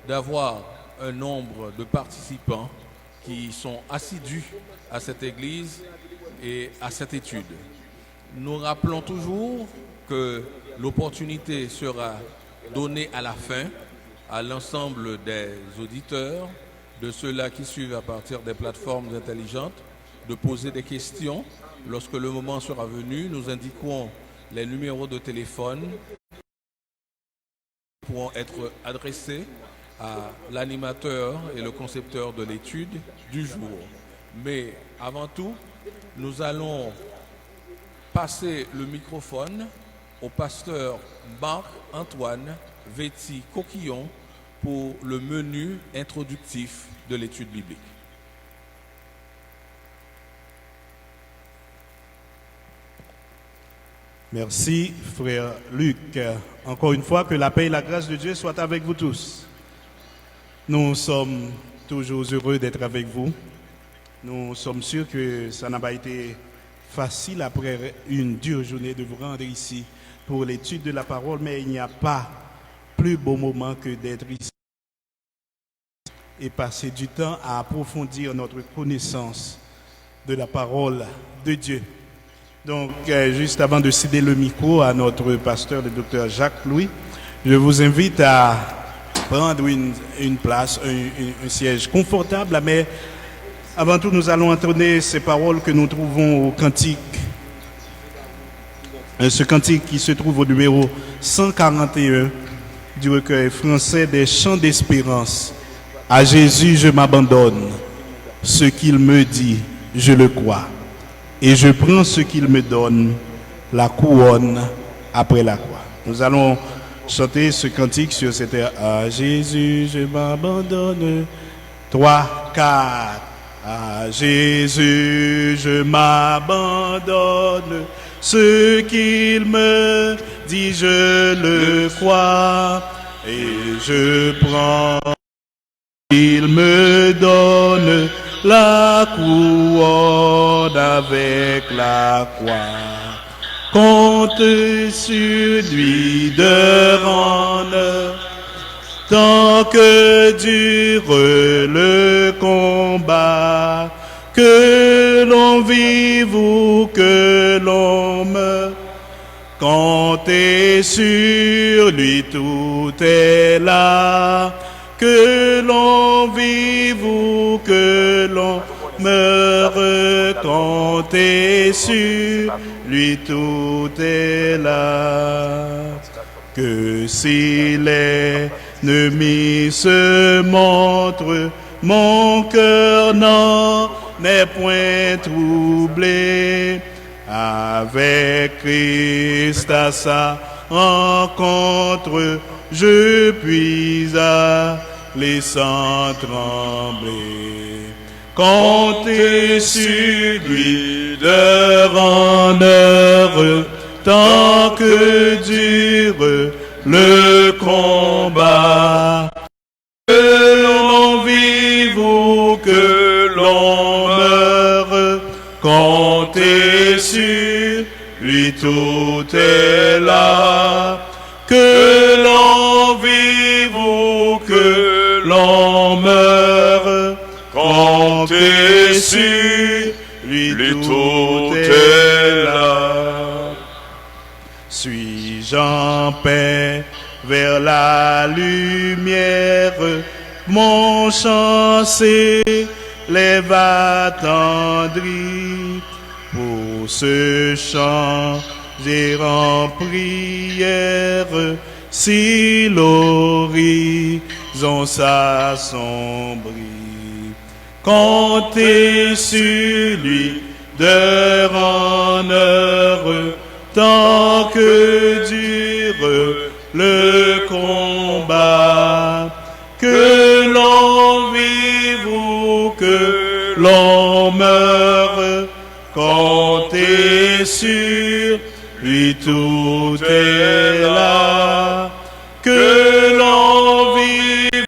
d'avoir un nombre de participants qui sont assidus à cette église et à cette étude. Nous rappelons toujours que l'opportunité sera donnée à la fin à l'ensemble des auditeurs, de ceux-là qui suivent à partir des plateformes intelligentes, de poser des questions. Lorsque le moment sera venu, nous indiquerons les numéros de téléphone qui pourront être adressés à l'animateur et le concepteur de l'étude du jour. Mais avant tout, nous allons passer le microphone au pasteur Marc-Antoine Véty-Coquillon pour le menu introductif de l'étude biblique. Merci, frère Luc. Encore une fois, que la paix et la grâce de Dieu soient avec vous tous. Nous sommes toujours heureux d'être avec vous. Nous sommes sûrs que ça n'a pas été facile après une dure journée de vous rendre ici pour l'étude de la parole, mais il n'y a pas plus beau moment que d'être ici et passer du temps à approfondir notre connaissance de la parole de Dieu. Donc, juste avant de céder le micro à notre pasteur, le docteur Jacques Louis, je vous invite à prendre une place, un siège confortable, mais avant tout, nous allons entonner ces paroles que nous trouvons au cantique. Ce cantique qui se trouve au numéro 141 du recueil français des chants d'espérance. À Jésus, je m'abandonne. Ce qu'il me dit, je le crois. Et je prends ce qu'il me donne, la couronne après la croix. Nous allons chanter ce cantique sur cette air. À Jésus, je m'abandonne. 3, 4. À Jésus, je m'abandonne. Ce qu'il me dit, je le crois. Et je prends ce qu'il me donne, la couronne avec la croix. Compte sur lui de rendre, tant que dure le combat, que l'on vive ou que l'on meure. Comptez sur lui, tout est là. Que l'on vive ou que l'on meure, comptez sur lui, tout est là. Que si l'ennemi se montre, mon cœur n'en est point troublé. Avec Christ à sa rencontre, je puis aller sans trembler. Comptez sur lui d'heure en heure, tant que dure le combat. Que l'on vive ou que l'on meure, comptez sur lui, tout est là. Que l'on vive ou que l'on meure, comptez sur lui, tout est là. Suis-je en paix vers la lumière, mon chant s'élève attendri. Pour ce chant, j'ai en prière, si l'horizon s'assombrit. Comptez sur lui d'heure en heure, tant que dure le combat. Que l'on vive ou que l'on meure, comptez sur lui, tout est là. Que l'on vive,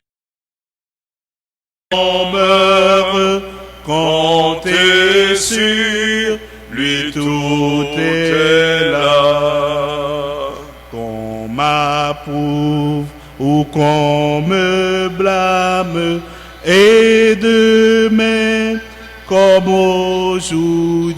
on meurt, comptez sur lui, tout est là. Qu'on m'approuve ou qu'on me blâme, et demain, comme aujourd'hui,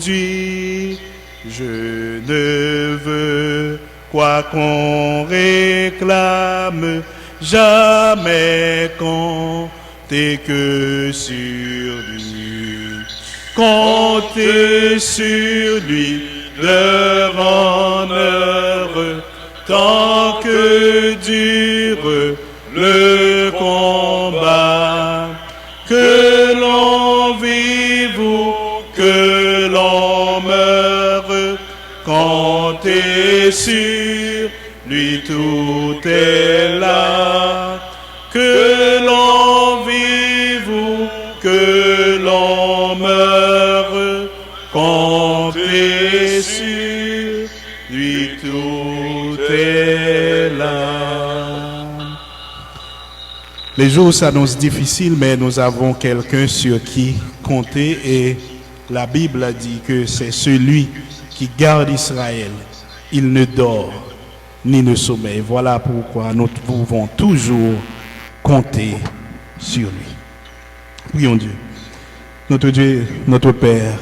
je ne veux, quoi qu'on réclame, jamais compter que sur lui. Compter sur lui, d'heure en heure, tant que dure le combat. Que l'on vive ou que l'on meure, compter sur lui, tout est là. Que l'on vive ou que l'on meure, compter sur lui, tout est là. Les jours s'annoncent difficiles, mais nous avons quelqu'un sur qui compter, et la Bible a dit que c'est celui qui garde Israël. Il ne dort ni ne sommeille. Voilà pourquoi nous pouvons toujours compter sur lui. Prions Dieu. Notre Dieu, notre Père,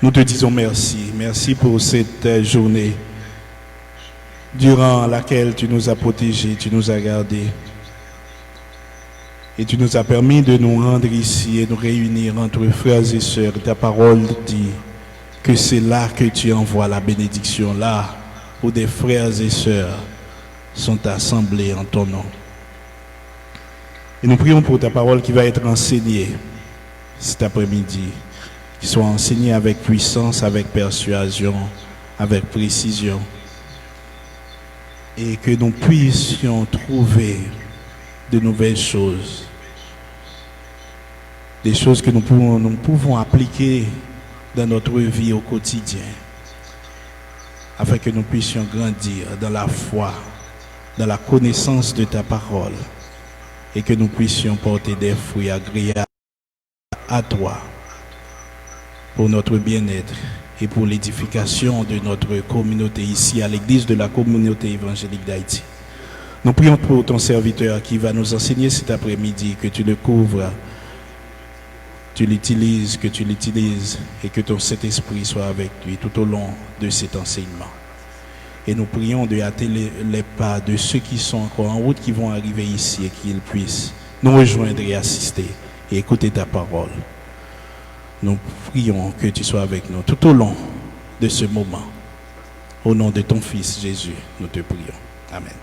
nous te disons merci. Merci pour cette journée durant laquelle tu nous as protégés, tu nous as gardés. Et tu nous as permis de nous rendre ici et nous réunir entre frères et sœurs. Ta parole dit que c'est là que tu envoies la bénédiction, là où des frères et sœurs sont assemblés en ton nom. Et nous prions pour ta parole qui va être enseignée cet après-midi, qui soit enseignée avec puissance, avec persuasion, avec précision, et que nous puissions trouver de nouvelles choses, des choses que nous pouvons appliquer dans notre vie au quotidien, afin que nous puissions grandir dans la foi, dans la connaissance de ta parole, et que nous puissions porter des fruits agréables à toi, pour notre bien-être et pour l'édification de notre communauté ici à l'église de la communauté évangélique d'Haïti. Nous prions pour ton serviteur qui va nous enseigner cet après-midi, que tu le couvres, tu l'utilises, que tu l'utilises, et que ton Saint-Esprit soit avec lui tout au long de cet enseignement. Et nous prions de hâter les pas de ceux qui sont encore en route, qui vont arriver ici, et qu'ils puissent nous rejoindre et assister et écouter ta parole. Nous prions que tu sois avec nous tout au long de ce moment. Au nom de ton Fils Jésus, nous te prions. Amen.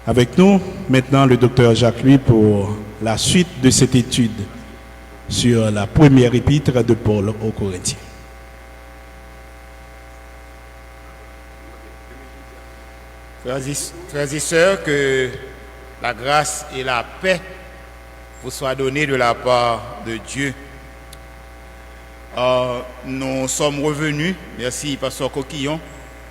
Avec nous, maintenant, le docteur Jacques-Louis pour la suite de cette étude sur la première épître de Paul aux Corinthiens. Frères et sœurs, que la grâce et la paix vous soient données de la part de Dieu. Nous sommes revenus, merci Pasteur Coquillon,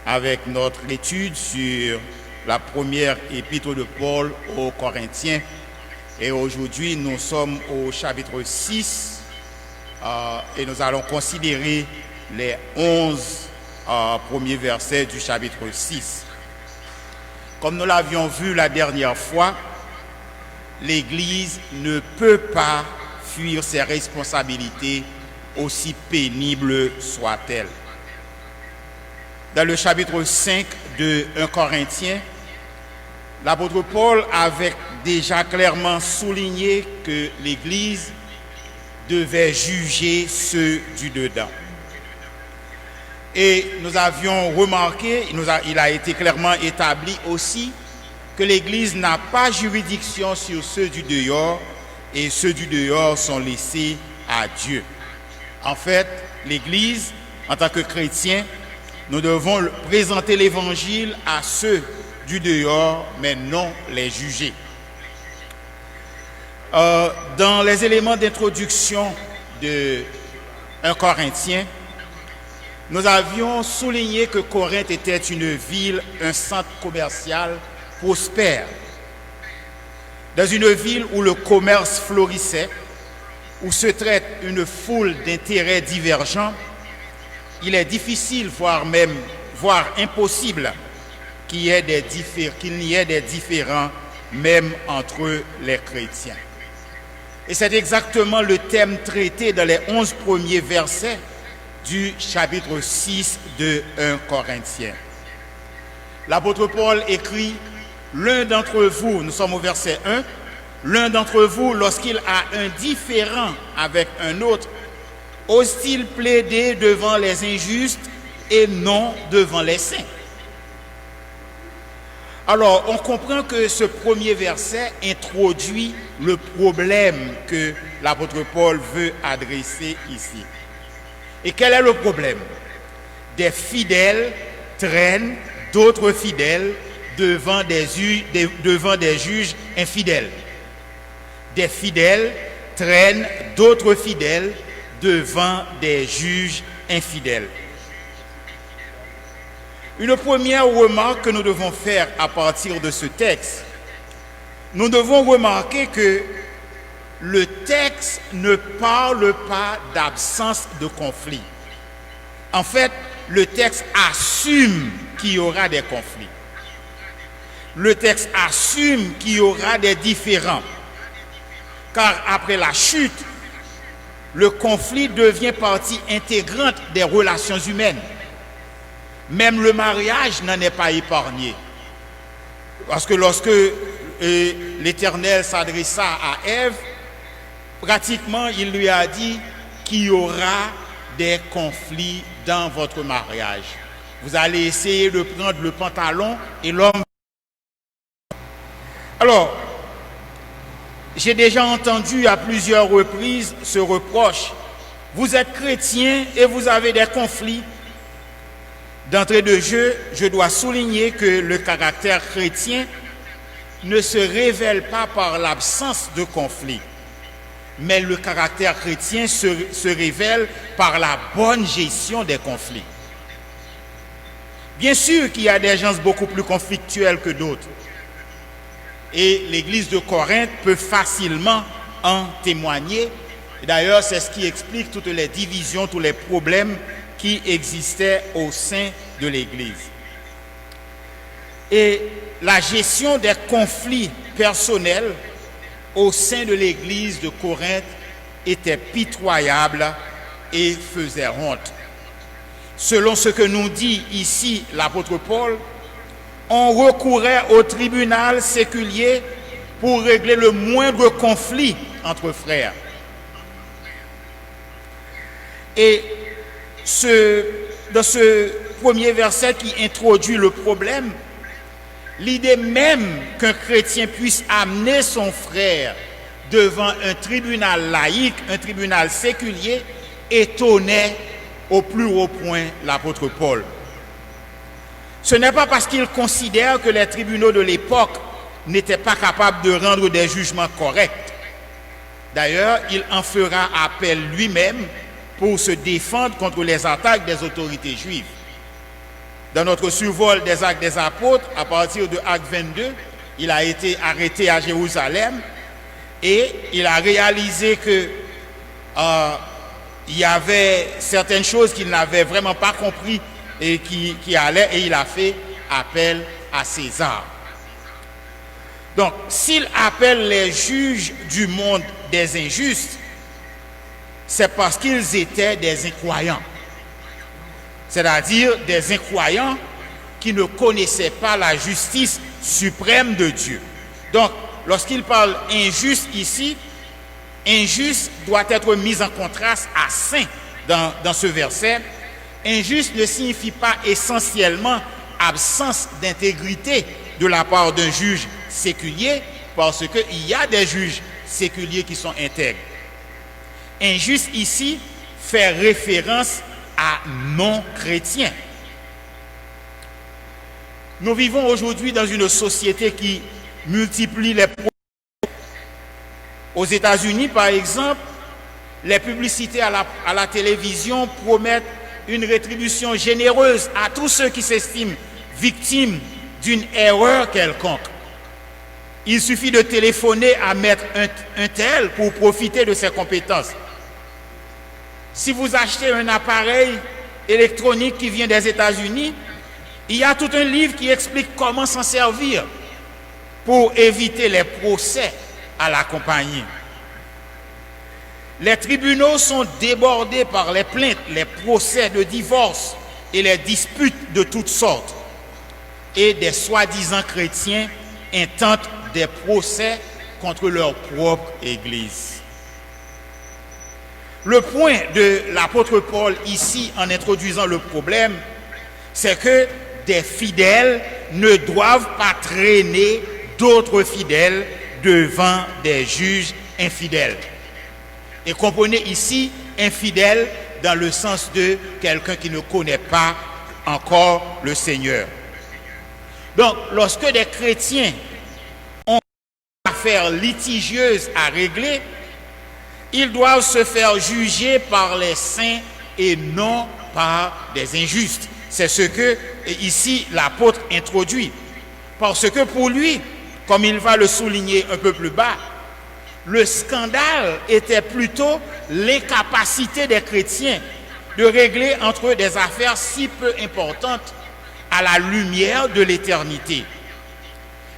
avec notre étude sur la première épître de Paul aux Corinthiens. Et aujourd'hui, nous sommes au chapitre 6 et nous allons considérer les 11 premiers versets du chapitre 6. Comme nous l'avions vu la dernière fois, l'Église ne peut pas fuir ses responsabilités, aussi pénibles soient-elles. Dans le chapitre 5 de 1 Corinthiens, l'apôtre Paul avait déjà clairement souligné que l'Église devait juger ceux du dedans. Et nous avions remarqué, il a été clairement établi aussi, que l'Église n'a pas juridiction sur ceux du dehors, et ceux du dehors sont laissés à Dieu. En fait, l'Église, en tant que chrétien, nous devons présenter l'Évangile à ceux du dehors, mais non les juger. Dans les éléments d'introduction de 1 Corinthiens, nous avions souligné que Corinthe était une ville, un centre commercial prospère. Dans une ville où le commerce florissait, où se traite une foule d'intérêts divergents, il est difficile, voire impossible, qu'il n'y ait des différends même entre les chrétiens. Et c'est exactement le thème traité dans les 11 premiers versets du chapitre 6 de 1 Corinthiens. L'apôtre Paul écrit, « L'un d'entre vous, nous sommes au verset 1, l'un d'entre vous, lorsqu'il a un différend avec un autre, ose-t-il plaider devant les injustes et non devant les saints ?» Alors, on comprend que ce premier verset introduit le problème que l'apôtre Paul veut adresser ici. Et quel est le problème? Des fidèles traînent d'autres fidèles devant des juges infidèles. Des fidèles traînent d'autres fidèles devant des juges infidèles. Une première remarque que nous devons faire à partir de ce texte, nous devons remarquer que le texte ne parle pas d'absence de conflit. En fait, le texte assume qu'il y aura des conflits. Le texte assume qu'il y aura des différends. Car après la chute, le conflit devient partie intégrante des relations humaines. Même le mariage n'en est pas épargné. Parce que lorsque l'Éternel s'adressa à Ève, pratiquement il lui a dit qu'il y aura des conflits dans votre mariage. Vous allez essayer de prendre le pantalon et l'homme... Alors, j'ai déjà entendu à plusieurs reprises ce reproche. Vous êtes chrétien et vous avez des conflits. D'entrée de jeu, je dois souligner que le caractère chrétien ne se révèle pas par l'absence de conflit, mais le caractère chrétien se révèle par la bonne gestion des conflits. Bien sûr qu'il y a des gens beaucoup plus conflictuels que d'autres, et l'église de Corinthe peut facilement en témoigner. D'ailleurs, c'est ce qui explique toutes les divisions, tous les problèmes qui existaient au sein de l'Église. Et la gestion des conflits personnels au sein de l'Église de Corinthe était pitoyable et faisait honte. Selon ce que nous dit ici l'apôtre Paul, on recourait au tribunal séculier pour régler le moindre conflit entre frères. Et dans ce premier verset qui introduit le problème, l'idée même qu'un chrétien puisse amener son frère devant un tribunal laïque, un tribunal séculier, étonnait au plus haut point l'apôtre Paul. Ce n'est pas parce qu'il considère que les tribunaux de l'époque n'étaient pas capables de rendre des jugements corrects. D'ailleurs, il en fera appel lui-même pour se défendre contre les attaques des autorités juives. Dans notre survol des Actes des Apôtres, à partir de Acte 22, il a été arrêté à Jérusalem et il a réalisé que il y avait certaines choses qu'il n'avait vraiment pas compris et qui allaient, et il a fait appel à César. Donc, s'il appelle les juges du monde des injustes, c'est parce qu'ils étaient des incroyants. C'est-à-dire des incroyants qui ne connaissaient pas la justice suprême de Dieu. Donc, lorsqu'il parle injuste ici, injuste doit être mis en contraste à saint dans ce verset. Injuste ne signifie pas essentiellement absence d'intégrité de la part d'un juge séculier, parce qu'il y a des juges séculiers qui sont intègres. Injuste ici fait référence à non-chrétiens. Nous vivons aujourd'hui dans une société qui multiplie les problèmes. Aux États-Unis, par exemple, les publicités à la télévision promettent une rétribution généreuse à tous ceux qui s'estiment victimes d'une erreur quelconque. Il suffit de téléphoner à maître un tel pour profiter de ses compétences. Si vous achetez un appareil électronique qui vient des États-Unis, il y a tout un livre qui explique comment s'en servir pour éviter les procès à la compagnie. Les tribunaux sont débordés par les plaintes, les procès de divorce et les disputes de toutes sortes. Et des soi-disant chrétiens intentent des procès contre leur propre Église. Le point de l'apôtre Paul ici, en introduisant le problème, c'est que des fidèles ne doivent pas traîner d'autres fidèles devant des juges infidèles. Et comprenez ici infidèle dans le sens de quelqu'un qui ne connaît pas encore le Seigneur. Donc, lorsque des chrétiens ont une affaire litigieuse à régler, ils doivent se faire juger par les saints et non par des injustes. C'est ce que ici l'apôtre introduit. Parce que pour lui, comme il va le souligner un peu plus bas, le scandale était plutôt l'incapacité des chrétiens de régler entre eux des affaires si peu importantes à la lumière de l'éternité.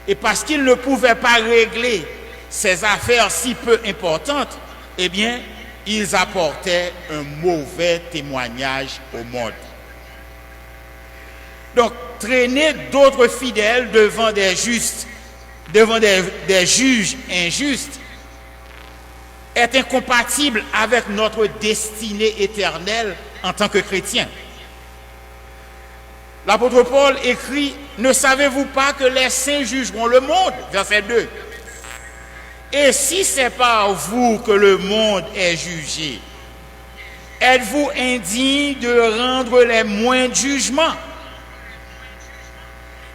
Et parce qu'ils ne pouvaient pas régler ces affaires si peu importantes, eh bien, ils apportaient un mauvais témoignage au monde. Donc, traîner d'autres fidèles devant des juges injustes, est incompatible avec notre destinée éternelle en tant que chrétien. L'apôtre Paul écrit « Ne savez-vous pas que les saints jugeront le monde ?» Verset 2. « Et si c'est par vous que le monde est jugé, êtes-vous indigne de rendre les moindres jugements ?»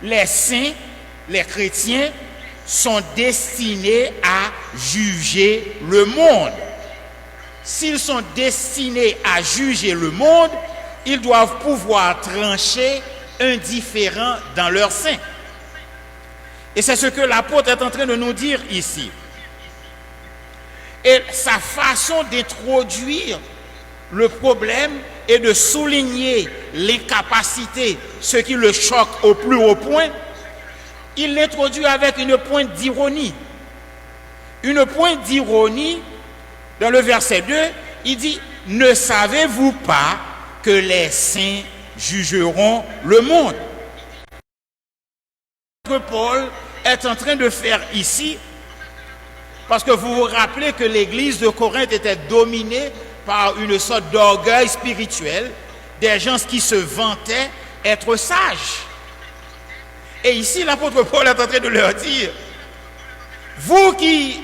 Les saints, les chrétiens, sont destinés à juger le monde. S'ils sont destinés à juger le monde, ils doivent pouvoir trancher un différend dans leur sein. Et c'est ce que l'apôtre est en train de nous dire ici. Et sa façon d'introduire le problème est de souligner l'incapacité, ce qui le choque au plus haut point. Il l'introduit avec une pointe d'ironie. Une pointe d'ironie, dans le verset 2, il dit « Ne savez-vous pas que les saints jugeront le monde ?» Paul est en train de faire ici, parce que vous vous rappelez que l'église de Corinthe était dominée par une sorte d'orgueil spirituel, des gens qui se vantaient être sages. Et ici, l'apôtre Paul est en train de leur dire, vous qui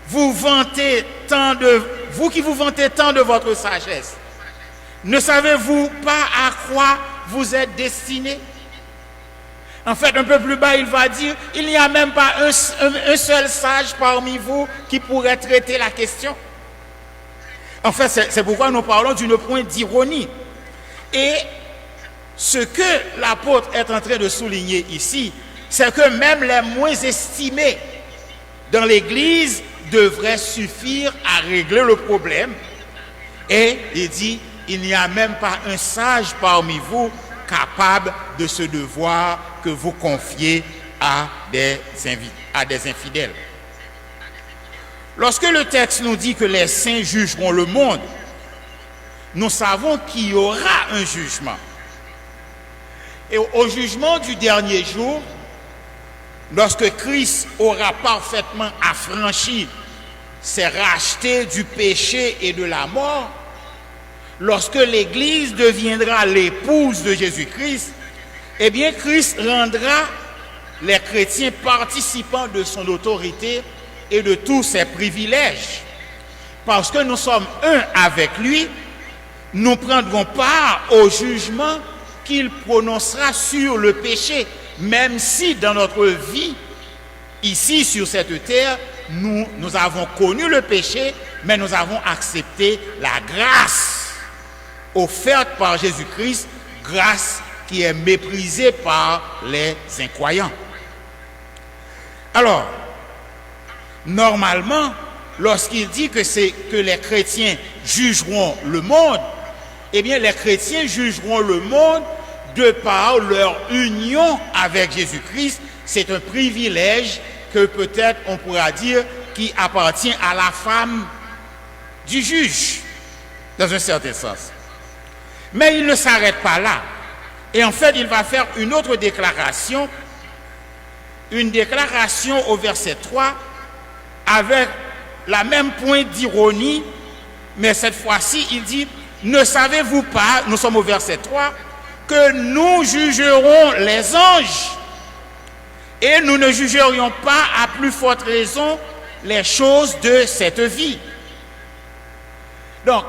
vous vantez tant de votre sagesse, ne savez-vous pas à quoi vous êtes destinés? En fait, un peu plus bas, il va dire, il n'y a même pas un seul sage parmi vous qui pourrait traiter la question. En fait, c'est pourquoi nous parlons d'une pointe d'ironie. Et ce que l'apôtre est en train de souligner ici, c'est que même les moins estimés dans l'Église devraient suffire à régler le problème. Et il dit, il n'y a même pas un sage parmi vous capable de ce devoir que vous confiez à des infidèles. Lorsque le texte nous dit que les saints jugeront le monde, nous savons qu'il y aura un jugement. Et au jugement du dernier jour, lorsque Christ aura parfaitement affranchi ses rachetés du péché et de la mort, lorsque l'Église deviendra l'épouse de Jésus-Christ, eh bien Christ rendra les chrétiens participants de son autorité et de tous ses privilèges. Parce que nous sommes un avec lui, nous prendrons part au jugement qu'il prononcera sur le péché, même si dans notre vie, ici sur cette terre, nous avons connu le péché, mais nous avons accepté la grâce offerte par Jésus-Christ, grâce qui est méprisée par les incroyants. Alors, normalement, lorsqu'il dit que les chrétiens jugeront le monde, eh bien les chrétiens jugeront le monde de par leur union avec Jésus-Christ. C'est un privilège que peut-être on pourra dire qui appartient à la femme du juge, dans un certain sens. Mais il ne s'arrête pas là. Et en fait, il va faire une autre déclaration, une déclaration au verset 3, avec la même pointe d'ironie, mais cette fois-ci, il dit, ne savez-vous pas, nous sommes au verset 3, que nous jugerons les anges et nous ne jugerions pas à plus forte raison les choses de cette vie. Donc,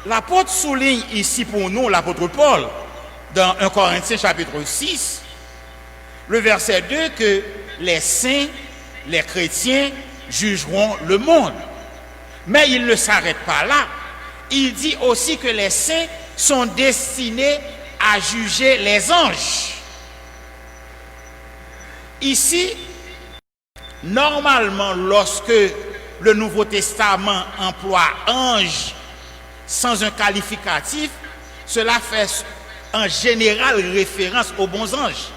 l'apôtre souligne ici pour nous, l'apôtre Paul, dans 1 Corinthiens chapitre 6, le verset 2, que les saints, les chrétiens, jugeront le monde. Mais il ne s'arrête pas là. Il dit aussi que les saints sont destinés à juger les anges. Ici, normalement, lorsque le Nouveau Testament emploie ange sans un qualificatif, cela fait en général référence aux bons anges.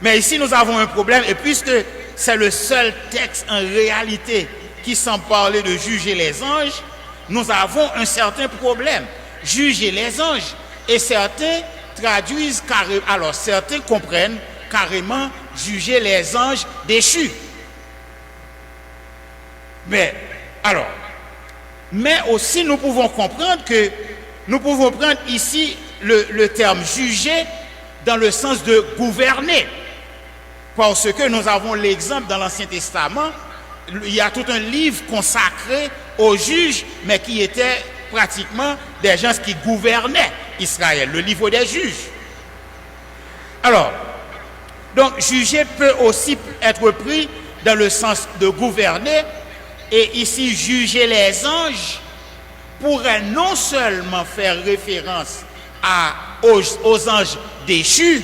Mais ici, nous avons un problème, et puisque c'est le seul texte en réalité qui semble parler de juger les anges, nous avons un certain problème. Juger les anges. Et certains traduisent carrément, alors certains comprennent carrément juger les anges déchus. Mais aussi nous pouvons comprendre que nous pouvons prendre ici le terme juger dans le sens de gouverner. Parce que nous avons l'exemple dans l'Ancien Testament, il y a tout un livre consacré aux juges, mais qui étaient pratiquement des gens qui gouvernaient Israël, le livre des juges. Alors, donc juger peut aussi être pris dans le sens de gouverner, et ici juger les anges pourrait non seulement faire référence aux anges déchus,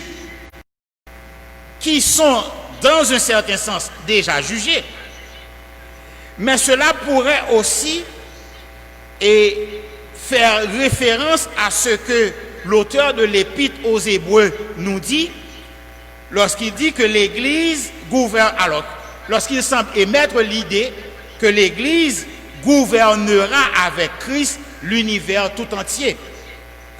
qui sont dans un certain sens déjà jugés, mais cela pourrait aussi faire référence à ce que l'auteur de l'Épître aux Hébreux nous dit lorsqu'il dit que l'Église gouverne, alors lorsqu'il semble émettre l'idée que l'Église gouvernera avec Christ l'univers tout entier.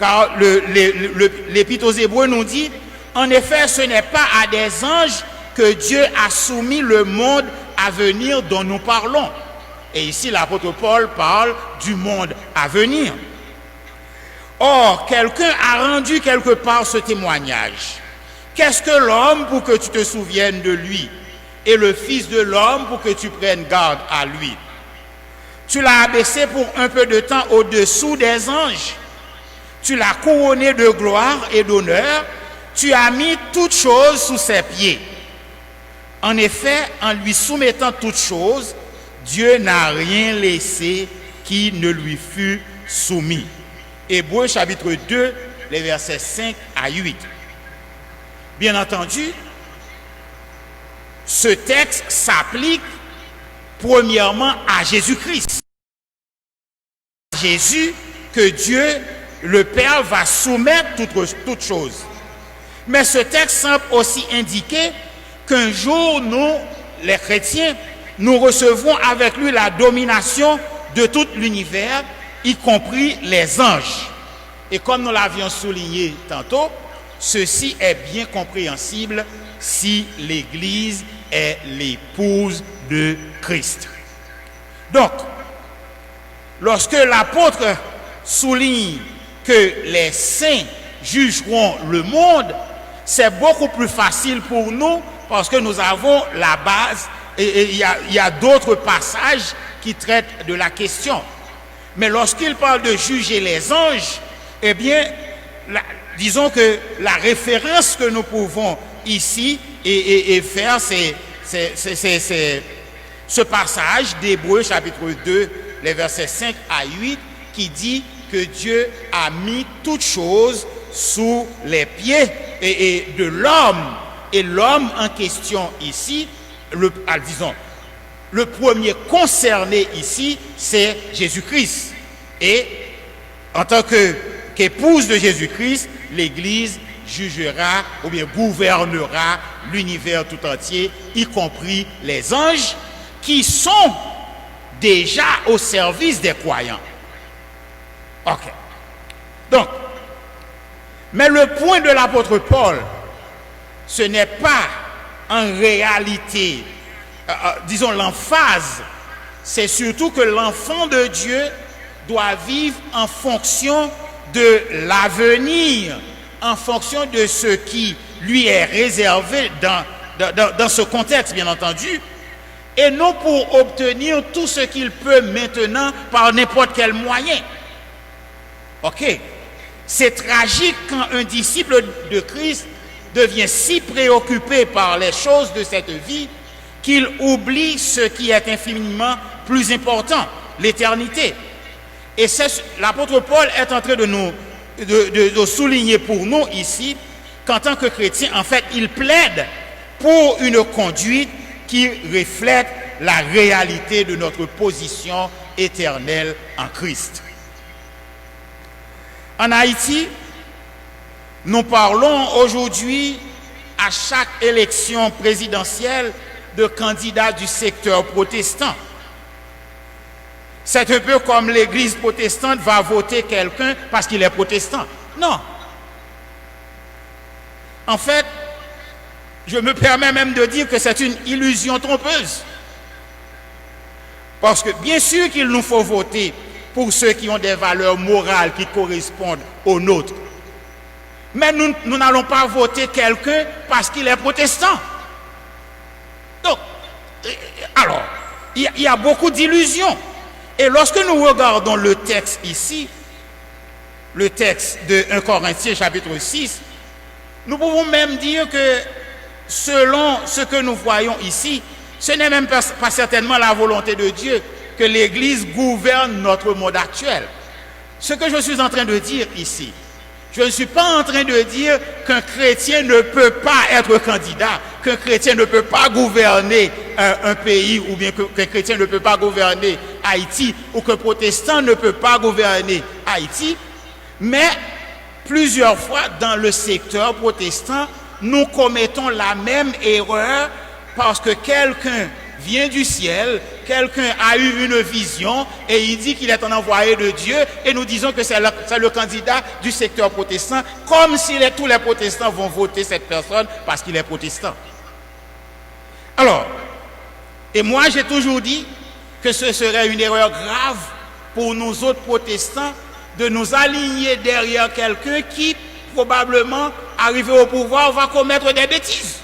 Car l'Épître aux Hébreux nous dit, en effet, ce n'est pas à des anges que Dieu a soumis le monde à venir dont nous parlons. Et ici, l'apôtre Paul parle du monde à venir. Or, quelqu'un a rendu quelque part ce témoignage. Qu'est-ce que l'homme pour que tu te souviennes de lui, et le Fils de l'homme pour que tu prennes garde à lui? Tu l'as abaissé pour un peu de temps au-dessous des anges. Tu l'as couronné de gloire et d'honneur. Tu as mis toutes choses sous ses pieds. En effet, en lui soumettant toutes choses, Dieu n'a rien laissé qui ne lui fût soumis. Hébreux chapitre 2, les versets 5 à 8. Bien entendu, ce texte s'applique premièrement à Jésus-Christ. Jésus, que Dieu, le Père, va soumettre toutes choses. Mais ce texte semble aussi indiquer qu'un jour, nous, les chrétiens, nous recevrons avec lui la domination de tout l'univers, y compris les anges. Et comme nous l'avions souligné tantôt, ceci est bien compréhensible si l'Église est l'épouse de Christ. Donc, lorsque l'apôtre souligne que les saints jugeront le monde, c'est beaucoup plus facile pour nous parce que nous avons la base et il y a d'autres passages qui traitent de la question. Mais lorsqu'il parle de juger les anges, eh bien, disons que la référence que nous pouvons ici et faire, c'est ce passage d'Hébreux chapitre 2, les versets 5 à 8, qui dit que Dieu a mis toutes choses sous les pieds et de l'homme. Et l'homme en question ici, disons, le premier concerné ici, c'est Jésus-Christ. Et en tant qu'épouse de Jésus-Christ, l'Église jugera ou bien gouvernera l'univers tout entier, y compris les anges qui sont déjà au service des croyants. Ok. Donc, mais le point de l'apôtre Paul, ce n'est pas en réalité, disons l'emphase, c'est surtout que l'enfant de Dieu doit vivre en fonction de l'avenir, en fonction de ce qui lui est réservé dans ce contexte, bien entendu, et non pour obtenir tout ce qu'il peut maintenant par n'importe quel moyen. Ok? C'est tragique quand un disciple de Christ devient si préoccupé par les choses de cette vie qu'il oublie ce qui est infiniment plus important, l'éternité. Et l'apôtre Paul est en train de souligner pour nous ici qu'en tant que chrétien, en fait, il plaide pour une conduite qui reflète la réalité de notre position éternelle en Christ. En Haïti, nous parlons aujourd'hui à chaque élection présidentielle de candidats du secteur protestant. C'est un peu comme l'église protestante va voter quelqu'un parce qu'il est protestant. Non. En fait, je me permets même de dire que c'est une illusion trompeuse. Parce que bien sûr qu'il nous faut voter pour ceux qui ont des valeurs morales qui correspondent aux nôtres. Mais nous n'allons pas voter quelqu'un parce qu'il est protestant. Donc, alors, il y a beaucoup d'illusions. Et lorsque nous regardons le texte ici, le texte de 1 Corinthiens chapitre 6, nous pouvons même dire que selon ce que nous voyons ici, ce n'est même pas certainement la volonté de Dieu que l'Église gouverne notre monde actuel. Ce que je suis en train de dire ici, je ne suis pas en train de dire qu'un chrétien ne peut pas être candidat, qu'un chrétien ne peut pas gouverner un pays, ou bien qu'un chrétien ne peut pas gouverner Haïti, ou qu'un protestant ne peut pas gouverner Haïti. Mais plusieurs fois dans le secteur protestant, nous commettons la même erreur parce que quelqu'un vient du ciel, quelqu'un a eu une vision et il dit qu'il est un envoyé de Dieu et nous disons que c'est le candidat du secteur protestant, comme si tous les protestants vont voter cette personne parce qu'il est protestant. Alors, et moi j'ai toujours dit que ce serait une erreur grave pour nous autres protestants de nous aligner derrière quelqu'un qui probablement, arrivé au pouvoir, va commettre des bêtises.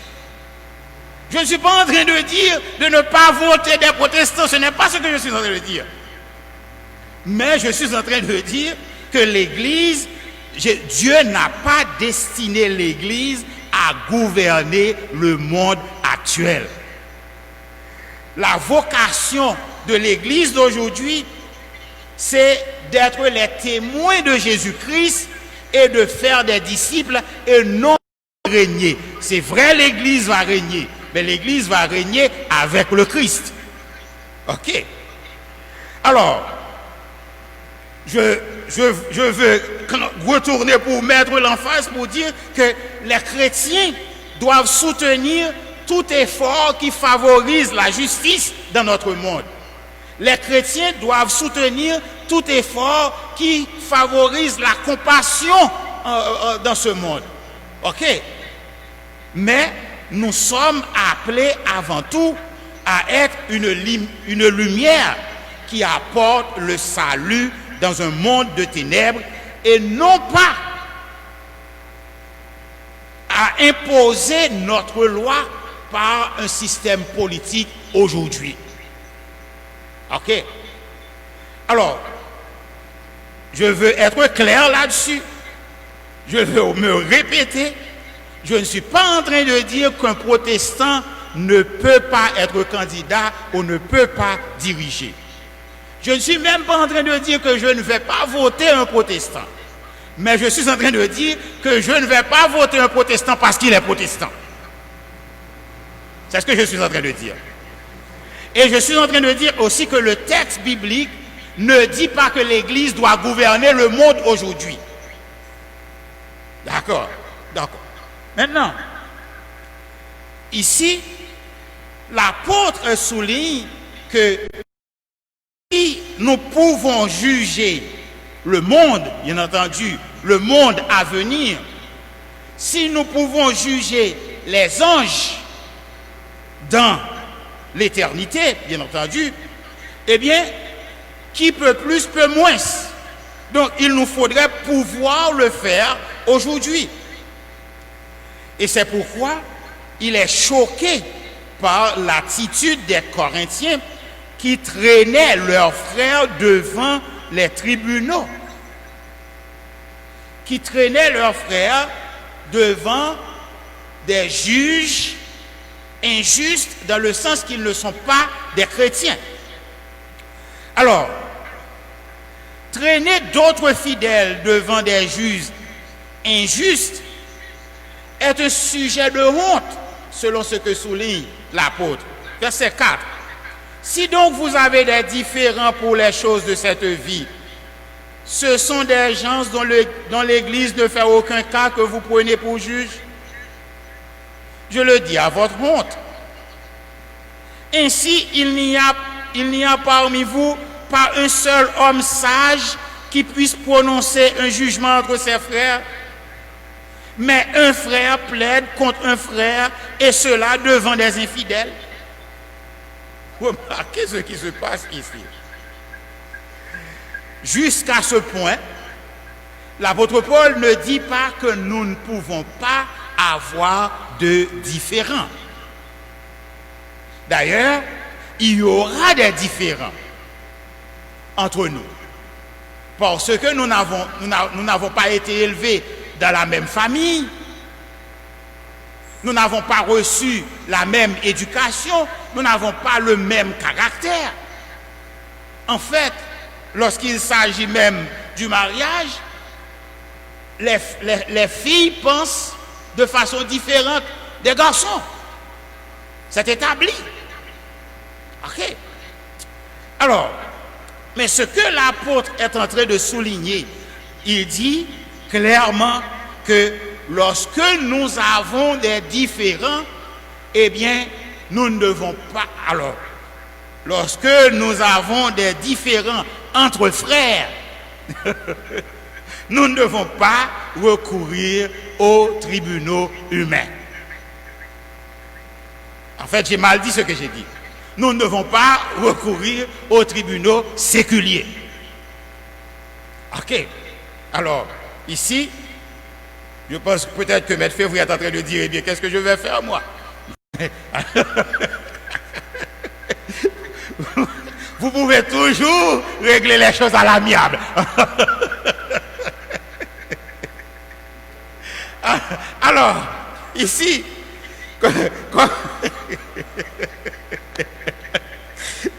Je ne suis pas en train de dire de ne pas voter des protestants, ce n'est pas ce que je suis en train de dire. Mais je suis en train de dire que l'Église, Dieu n'a pas destiné l'Église à gouverner le monde actuel. La vocation de l'Église d'aujourd'hui, c'est d'être les témoins de Jésus-Christ et de faire des disciples et non régner. C'est vrai, l'Église va régner, mais l'Église va régner avec le Christ. Ok. Alors, je veux retourner pour mettre l'emphase pour dire que les chrétiens doivent soutenir tout effort qui favorise la justice dans notre monde. Les chrétiens doivent soutenir tout effort qui favorise la compassion dans ce monde. Ok? Mais nous sommes appelés avant tout à être une lumière qui apporte le salut dans un monde de ténèbres et non pas à imposer notre loi par un système politique aujourd'hui. Ok? Alors, je veux être clair là-dessus. Je veux me répéter. Je ne suis pas en train de dire qu'un protestant ne peut pas être candidat ou ne peut pas diriger. Je ne suis même pas en train de dire que je ne vais pas voter un protestant. Mais je suis en train de dire que je ne vais pas voter un protestant parce qu'il est protestant. C'est ce que je suis en train de dire. Et je suis en train de dire aussi que le texte biblique ne dit pas que l'Église doit gouverner le monde aujourd'hui. D'accord? D'accord. Maintenant, ici, l'apôtre souligne que si nous pouvons juger le monde, bien entendu, le monde à venir, si nous pouvons juger les anges dans l'éternité, bien entendu, eh bien, qui peut plus, peut moins. Donc, il nous faudrait pouvoir le faire aujourd'hui. Et c'est pourquoi il est choqué par l'attitude des Corinthiens qui traînaient leurs frères devant les tribunaux. Qui traînaient leurs frères devant des juges injustes dans le sens qu'ils ne sont pas des chrétiens. Alors, traîner d'autres fidèles devant des juges injustes est un sujet de honte, selon ce que souligne l'apôtre. Verset 4. Si donc vous avez des différends pour les choses de cette vie, ce sont des gens dont l'Église ne fait aucun cas que vous prenez pour juge. Je le dis à votre honte. Ainsi, il n'y a parmi vous pas un seul homme sage qui puisse prononcer un jugement entre ses frères. Mais un frère plaide contre un frère, et cela devant des infidèles. Remarquez ce qui se passe ici. Jusqu'à ce point, l'apôtre Paul ne dit pas que nous ne pouvons pas avoir de différends. D'ailleurs, il y aura des différends entre nous. Parce que nous n'avons pas été élevés dans la même famille. Nous n'avons pas reçu la même éducation. Nous n'avons pas le même caractère. En fait, lorsqu'il s'agit même du mariage, les filles pensent de façon différente des garçons. C'est établi. Ok. Alors, mais ce que l'apôtre est en train de souligner, il dit clairement que lorsque nous avons des différends, eh bien, nous ne devons pas. Alors, lorsque nous avons des différends entre frères, nous ne devons pas recourir aux tribunaux humains. En fait, j'ai mal dit ce que j'ai dit. Nous ne devons pas recourir aux tribunaux séculiers. Ok. Alors, ici, je pense peut-être que Maître Février est en train de dire, eh bien, qu'est-ce que je vais faire, moi? Vous pouvez toujours régler les choses à l'amiable. Alors, ici,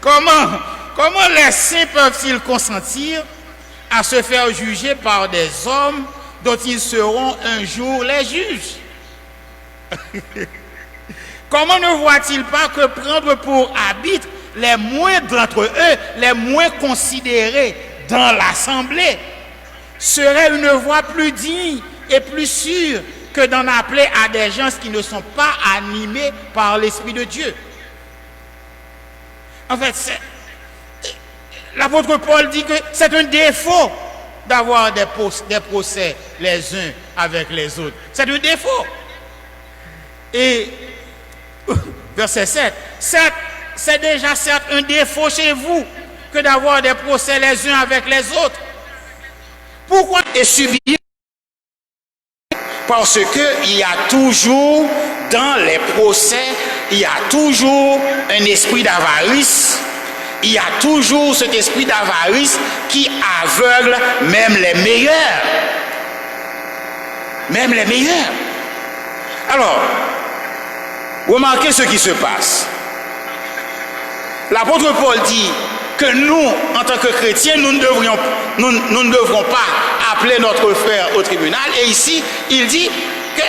comment les saints peuvent-ils consentir à se faire juger par des hommes dont ils seront un jour les juges? Comment ne voient-ils pas que prendre pour arbitre les moins d'entre eux, les moins considérés dans l'assemblée, serait une voie plus digne et plus sûre que d'en appeler à des gens qui ne sont pas animés par l'Esprit de Dieu? En fait, l'apôtre Paul dit que c'est un défaut d'avoir des procès les uns avec les autres. C'est un défaut. Et verset 7, c'est déjà certes un défaut chez vous que d'avoir des procès les uns avec les autres. Pourquoi et subir? Parce qu'il y a toujours dans les procès, il y a toujours un esprit d'avarice. Il y a toujours cet esprit d'avarice qui aveugle même les meilleurs. Même les meilleurs. Alors, remarquez ce qui se passe. L'apôtre Paul dit que nous, en tant que chrétiens, nous ne devrons pas appeler notre frère au tribunal. Et ici, il dit que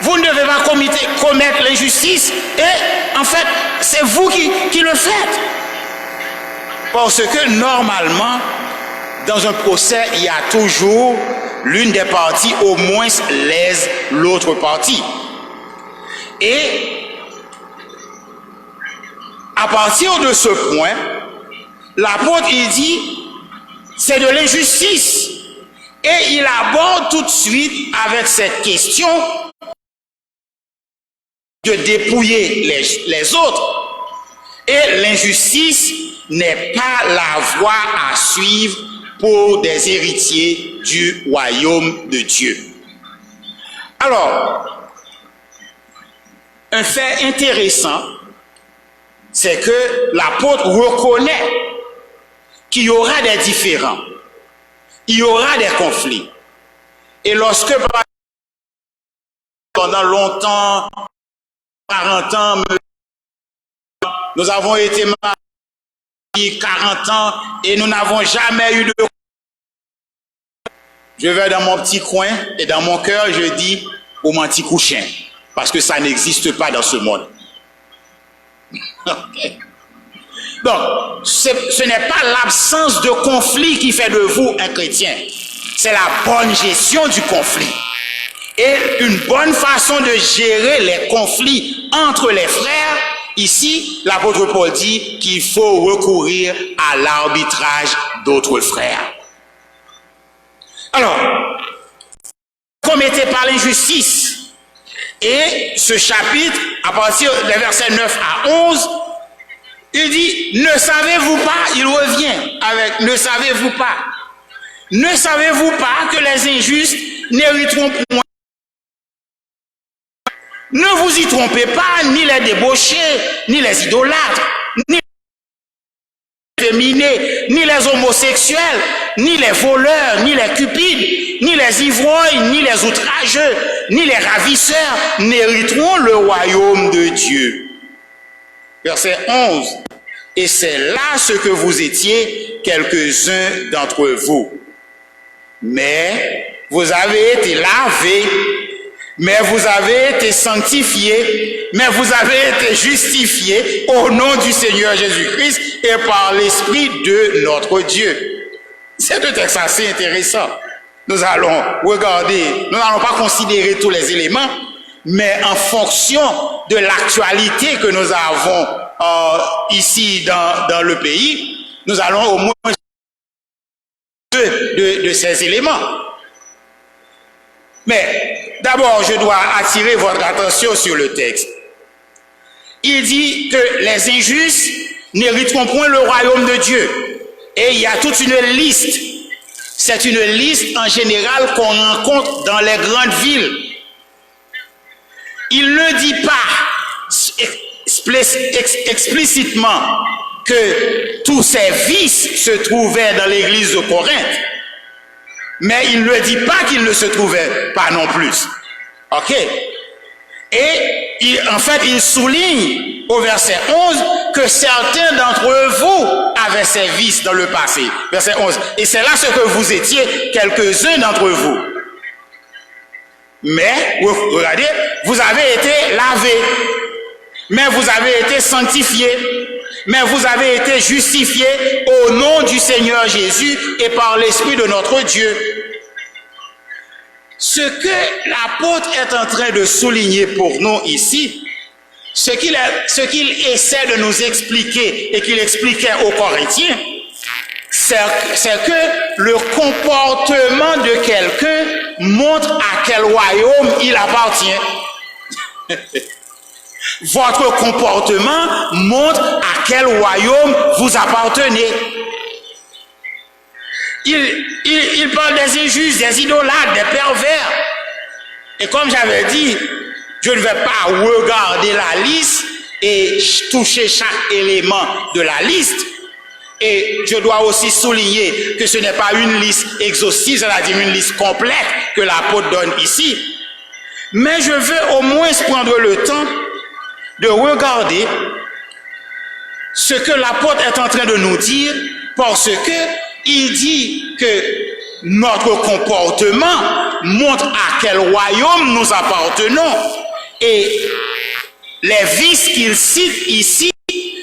vous ne devez pas commettre l'injustice. Et en fait, c'est vous qui le faites. Parce que normalement, dans un procès, il y a toujours l'une des parties au moins lèse l'autre partie. Et à partir de ce point, l'apôtre il dit c'est de l'injustice. Et il aborde tout de suite avec cette question de dépouiller les autres. Et l'injustice n'est pas la voie à suivre pour des héritiers du royaume de Dieu. Alors, un fait intéressant, c'est que l'apôtre reconnaît qu'il y aura des différends, il y aura des conflits. Et lorsque pendant longtemps, 40 ans, nous avons été mariés 40 ans et nous n'avons jamais eu de... Je vais dans mon petit coin et dans mon cœur, je dis au mon petit couchin, parce que ça n'existe pas dans ce monde. Okay. Donc, ce n'est pas l'absence de conflit qui fait de vous un chrétien, c'est la bonne gestion du conflit. Et une bonne façon de gérer les conflits entre les frères, ici, l'apôtre Paul dit qu'il faut recourir à l'arbitrage d'autres frères. Alors, commettez par l'injustice. Et ce chapitre, à partir des versets 9 à 11, il dit, ne savez-vous pas, il revient avec, ne savez-vous pas, ne savez-vous pas que les injustes n'hériteront point. Ne vous y trompez pas, ni les débauchés, ni les idolâtres, ni les féminés, ni les homosexuels, ni les voleurs, ni les cupides, ni les ivrognes, ni les outrageux, ni les ravisseurs n'hériteront le royaume de Dieu. Verset 11. Et c'est là ce que vous étiez, quelques-uns d'entre vous. Mais vous avez été lavés, mais vous avez été sanctifiés, mais vous avez été justifiés au nom du Seigneur Jésus-Christ et par l'Esprit de notre Dieu. C'est un texte assez intéressant. Nous allons regarder, nous n'allons pas considérer tous les éléments, mais en fonction de l'actualité que nous avons ici dans le pays, nous allons au moins de ces éléments. Mais d'abord, je dois attirer votre attention sur le texte. Il dit que les injustes n'hériteront point le royaume de Dieu. Et il y a toute une liste. C'est une liste en général qu'on rencontre dans les grandes villes. Il ne dit pas explicitement que tous ces vices se trouvaient dans l'église de Corinthe. Mais il ne dit pas qu'il ne se trouvait pas non plus. Ok? Et en fait, il souligne au verset 11 que certains d'entre vous avaient ces vices dans le passé. Verset 11. Et c'est là ce que vous étiez, quelques-uns d'entre vous. Mais, regardez, vous avez été lavés. Mais vous avez été sanctifiés. Mais vous avez été justifiés au nom du Seigneur Jésus et par l'Esprit de notre Dieu. Ce que l'apôtre est en train de souligner pour nous ici, ce qu'il essaie de nous expliquer et qu'il expliquait aux Corinthiens, c'est que le comportement de quelqu'un montre à quel royaume il appartient. Votre comportement montre à quel royaume vous appartenez. Il parle des injustes, des idolâtres, des pervers. Et comme j'avais dit, je ne vais pas regarder la liste et toucher chaque élément de la liste. Et je dois aussi souligner que ce n'est pas une liste exhaustive, c'est-à-dire une liste complète que l'apôtre donne ici. Mais je veux au moins prendre le temps de regarder ce que l'apôtre est en train de nous dire, parce que il dit que notre comportement montre à quel royaume nous appartenons. Et les vices qu'il cite ici,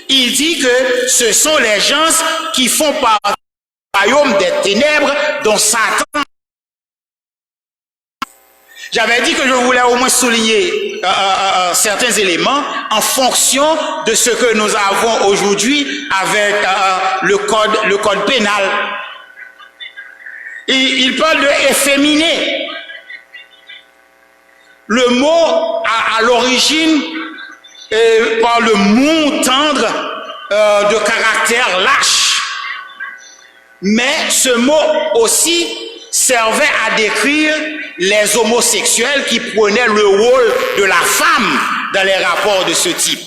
il dit que ce sont les gens qui font partie du royaume des ténèbres dont Satan J'avais dit que je voulais au moins souligner certains éléments en fonction de ce que nous avons aujourd'hui avec le code pénal. Il parle de efféminé. Le mot à l'origine par le mot tendre de caractère lâche. Mais ce mot aussi servait à décrire les homosexuels qui prenaient le rôle de la femme dans les rapports de ce type.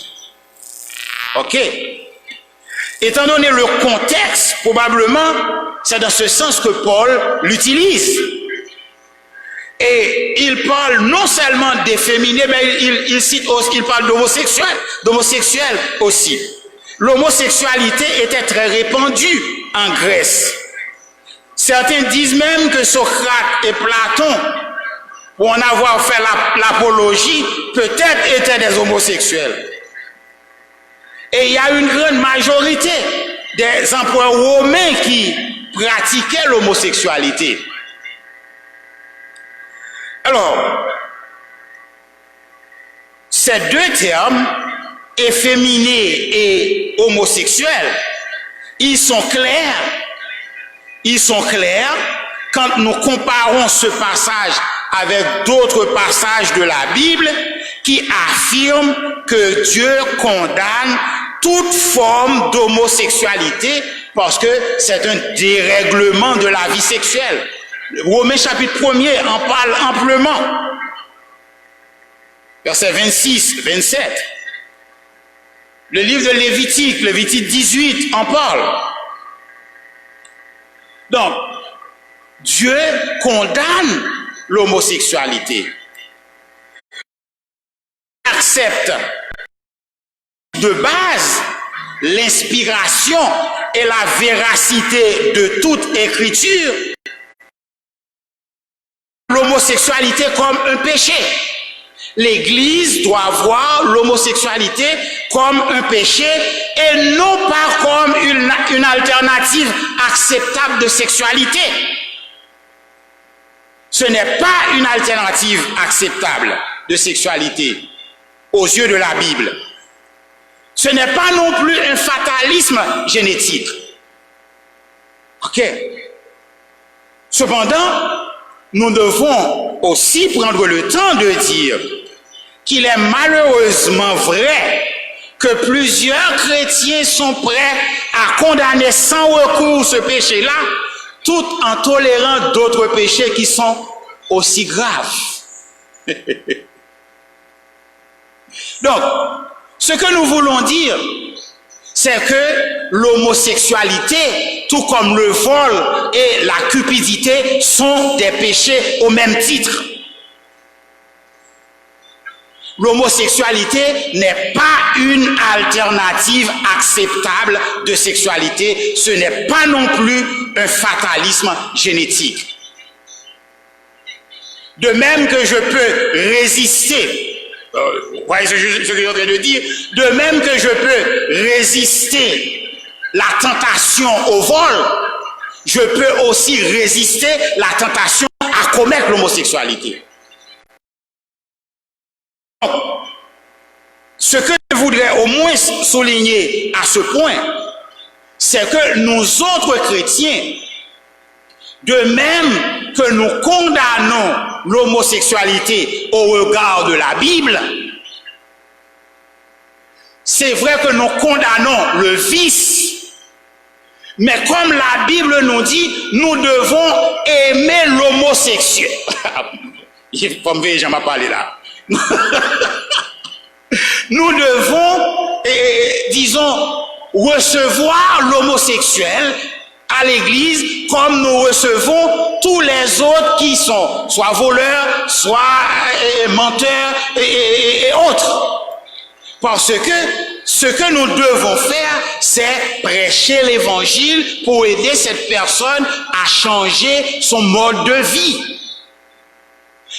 Ok? Étant donné le contexte, probablement, c'est dans ce sens que Paul l'utilise. Et il parle non seulement d'efféminé, mais il cite aussi, il parle d'homosexuels aussi. L'homosexualité était très répandue en Grèce. Certains disent même que Socrate et Platon, pour en avoir fait l'apologie, peut-être étaient des homosexuels. Et il y a une grande majorité des empereurs romains qui pratiquaient l'homosexualité. Alors, ces deux termes, efféminé et homosexuel, ils sont clairs quand nous comparons ce passage avec d'autres passages de la Bible qui affirment que Dieu condamne toute forme d'homosexualité parce que c'est un dérèglement de la vie sexuelle. Romains chapitre 1er en parle amplement. Versets 26, 27. Le livre de Lévitique 18 en parle. Donc, Dieu condamne l'homosexualité. Il accepte de base l'inspiration et la véracité de toute écriture, l'homosexualité comme un péché. L'Église doit voir l'homosexualité comme un péché et non pas comme une alternative acceptable de sexualité. Ce n'est pas une alternative acceptable de sexualité aux yeux de la Bible. Ce n'est pas non plus un fatalisme génétique. Ok. Cependant, nous devons aussi prendre le temps de dire qu'il est malheureusement vrai que plusieurs chrétiens sont prêts à condamner sans recours ce péché-là, tout en tolérant d'autres péchés qui sont aussi graves. Donc, ce que nous voulons dire, c'est que l'homosexualité, tout comme le vol et la cupidité, sont des péchés au même titre. L'homosexualité n'est pas une alternative acceptable de sexualité. Ce n'est pas non plus un fatalisme génétique. De même que je peux résister, vous voyez ce que je suis en train de dire, de même que je peux résister la tentation au vol, je peux aussi résister la tentation à commettre l'homosexualité. Ce que je voudrais au moins souligner à ce point, c'est que nous autres chrétiens, de même que nous condamnons l'homosexualité au regard de la Bible, c'est vrai que nous condamnons le vice, mais comme la Bible nous dit, nous devons aimer l'homosexuel. Comme vous j'en ai parlé là. Nous devons, disons, recevoir l'homosexuel à l'église comme nous recevons tous les autres qui sont soit voleurs, soit menteurs et autres. Parce que ce que nous devons faire, c'est prêcher l'évangile pour aider cette personne à changer son mode de vie.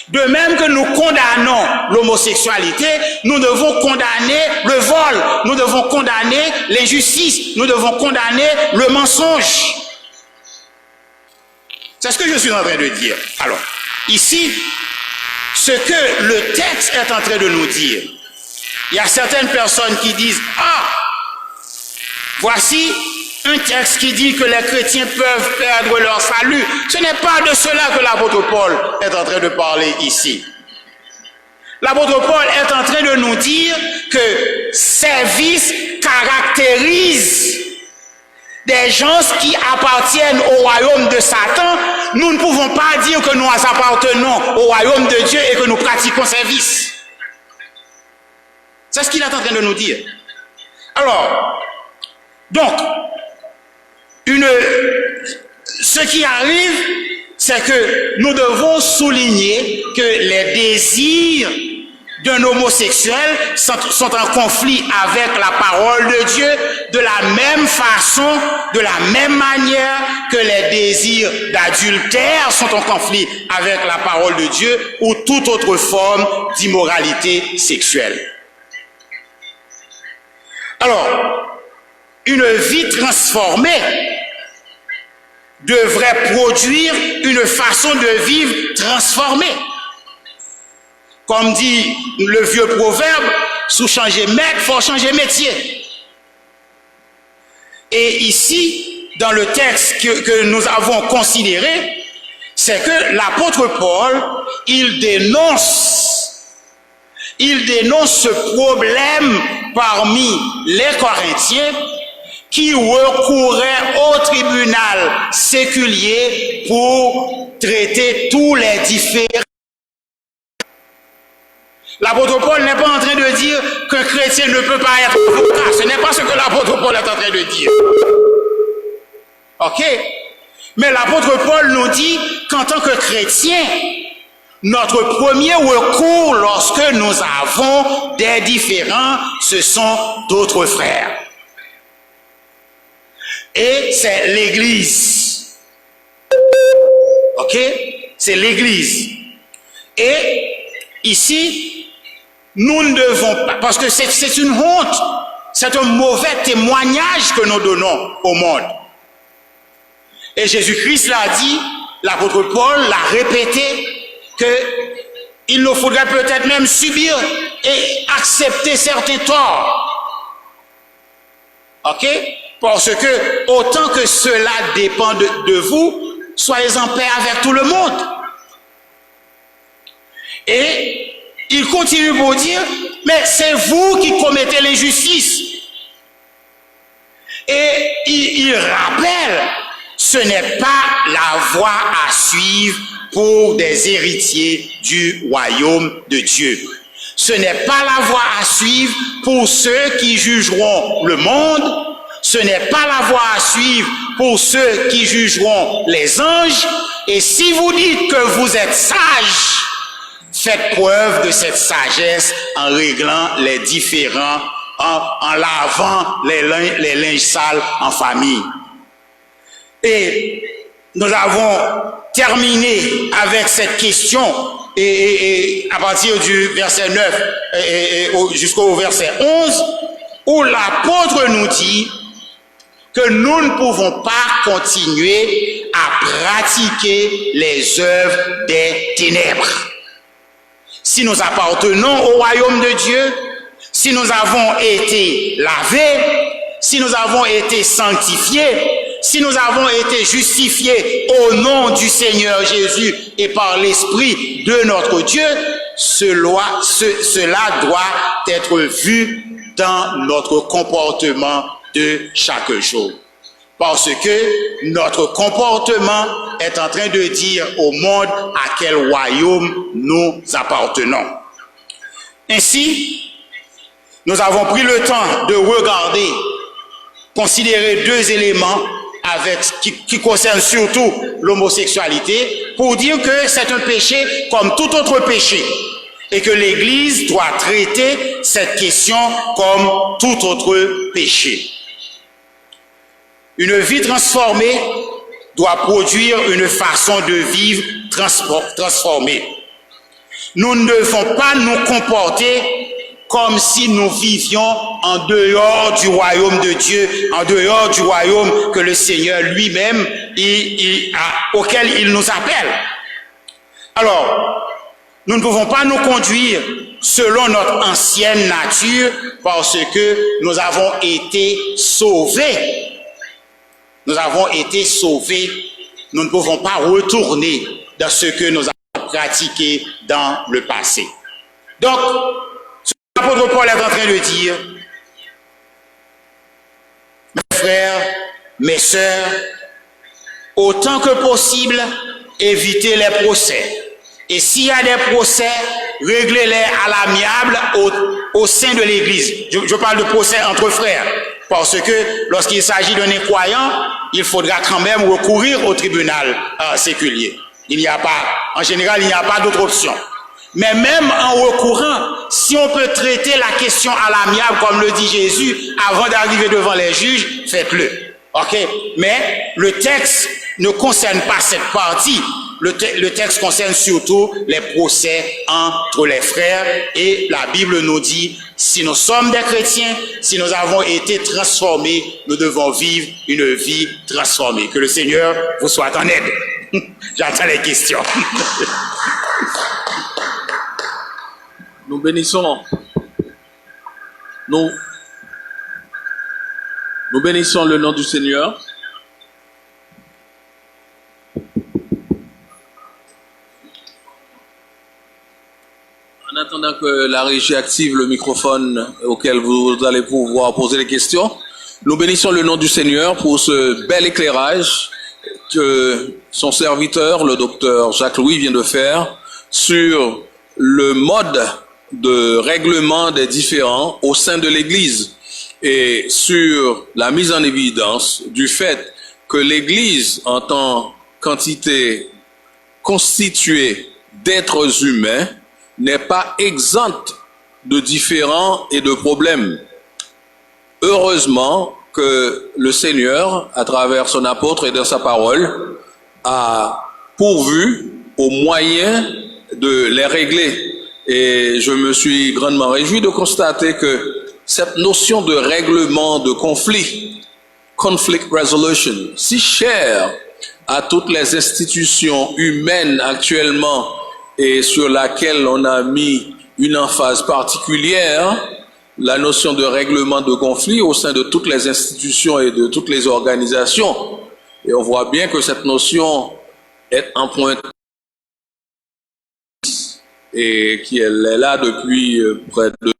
De même que nous condamnons l'homosexualité, nous devons condamner le vol, nous devons condamner l'injustice, nous devons condamner le mensonge. C'est ce que je suis en train de dire. Alors, ici, ce que le texte est en train de nous dire. Il y a certaines personnes qui disent, voici un texte qui dit que les chrétiens peuvent perdre leur salut. Ce n'est pas de cela que l'apôtre Paul est en train de parler ici. L'apôtre Paul est en train de nous dire que ces vices caractérisent des gens qui appartiennent au royaume de Satan. Nous ne pouvons pas dire que nous appartenons au royaume de Dieu et que nous pratiquons ces vices. C'est ce qu'il est en train de nous dire. Alors, donc, ce qui arrive, c'est que nous devons souligner que les désirs d'un homosexuel sont en conflit avec la parole de Dieu de la même façon, de la même manière que les désirs d'adultère sont en conflit avec la parole de Dieu ou toute autre forme d'immoralité sexuelle. Alors, une vie transformée devrait produire une façon de vivre transformée. Comme dit le vieux proverbe, sous changer maître, faut changer métier. Et ici, dans le texte que nous avons considéré, c'est que l'apôtre Paul, il dénonce ce problème parmi les Corinthiens qui recouraient au tribunal séculier pour traiter tous les différends. L'apôtre Paul n'est pas en train de dire qu'un chrétien ne peut pas être avocat. Ce n'est pas ce que l'apôtre Paul est en train de dire. Ok? Mais l'apôtre Paul nous dit qu'en tant que chrétien, notre premier recours lorsque nous avons des différends, ce sont d'autres frères. Et c'est l'Église. Ok? C'est l'Église. Et ici, nous ne devons pas, parce que c'est une honte, c'est un mauvais témoignage que nous donnons au monde. Et Jésus-Christ l'a dit, l'apôtre Paul l'a répété, qu'il nous faudrait peut-être même subir et accepter certains torts. Ok? Parce que autant que cela dépend de vous, soyez en paix avec tout le monde. Et il continue pour dire, mais c'est vous qui commettez l'injustice. Et il rappelle, ce n'est pas la voie à suivre pour des héritiers du royaume de Dieu. Ce n'est pas la voie à suivre pour ceux qui jugeront le monde. Ce n'est pas la voie à suivre pour ceux qui jugeront les anges. Et si vous dites que vous êtes sages, faites preuve de cette sagesse en réglant les différends, en lavant les linges sales en famille. Et nous avons terminé avec cette question, et à partir du verset 9 jusqu'au verset 11, où l'apôtre nous dit que nous ne pouvons pas continuer à pratiquer les œuvres des ténèbres. Si nous appartenons au royaume de Dieu, si nous avons été lavés, si nous avons été sanctifiés, si nous avons été justifiés au nom du Seigneur Jésus et par l'Esprit de notre Dieu, cela doit être vu dans notre comportement de chaque jour. Parce que notre comportement est en train de dire au monde à quel royaume nous appartenons. Ainsi, nous avons pris le temps de regarder, considérer deux éléments qui concernent surtout l'homosexualité, pour dire que c'est un péché comme tout autre péché et que l'Église doit traiter cette question comme tout autre péché. Une vie transformée doit produire une façon de vivre transformée. Nous ne devons pas nous comporter comme si nous vivions en dehors du royaume de Dieu, en dehors du royaume que le Seigneur lui-même, auquel il nous appelle. Alors, Nous ne pouvons pas nous conduire selon notre ancienne nature parce que nous avons été sauvés. Nous avons été sauvés. Nous ne pouvons pas retourner dans ce que nous avons pratiqué dans le passé. Donc, ce que l'apôtre Paul est en train de dire, mes frères, mes sœurs, autant que possible, évitez les procès. Et s'il y a des procès, réglez-les à l'amiable au sein de l'Église. Je parle de procès entre frères. Parce que lorsqu'il s'agit d'un incroyant, il faudra quand même recourir au tribunal séculier. En général, il n'y a pas d'autre option. Mais même en recourant, si on peut traiter la question à l'amiable, comme le dit Jésus, avant d'arriver devant les juges, faites-le. Ok? Mais le texte ne concerne pas cette partie. Le texte concerne surtout les procès entre les frères et la Bible nous dit, si nous sommes des chrétiens, si nous avons été transformés, nous devons vivre une vie transformée. Que le Seigneur vous soit en aide. J'attends les questions. Nous bénissons. Nous bénissons le nom du Seigneur. En attendant que la régie active le microphone auquel vous allez pouvoir poser les questions, nous bénissons le nom du Seigneur pour ce bel éclairage que son serviteur, le docteur Jacques-Louis, vient de faire sur le mode de règlement des différends au sein de l'Église et sur la mise en évidence du fait que l'Église, en tant qu'entité constituée d'êtres humains, n'est pas exempte de différends et de problèmes. Heureusement que le Seigneur, à travers son apôtre et dans sa parole, a pourvu aux moyens de les régler. Et je me suis grandement réjoui de constater que cette notion de règlement de conflit, conflict resolution, si chère à toutes les institutions humaines actuellement et sur laquelle on a mis une emphase particulière, la notion de règlement de conflit au sein de toutes les institutions et de toutes les organisations. Et on voit bien que cette notion est en point et qu'elle est là depuis près de...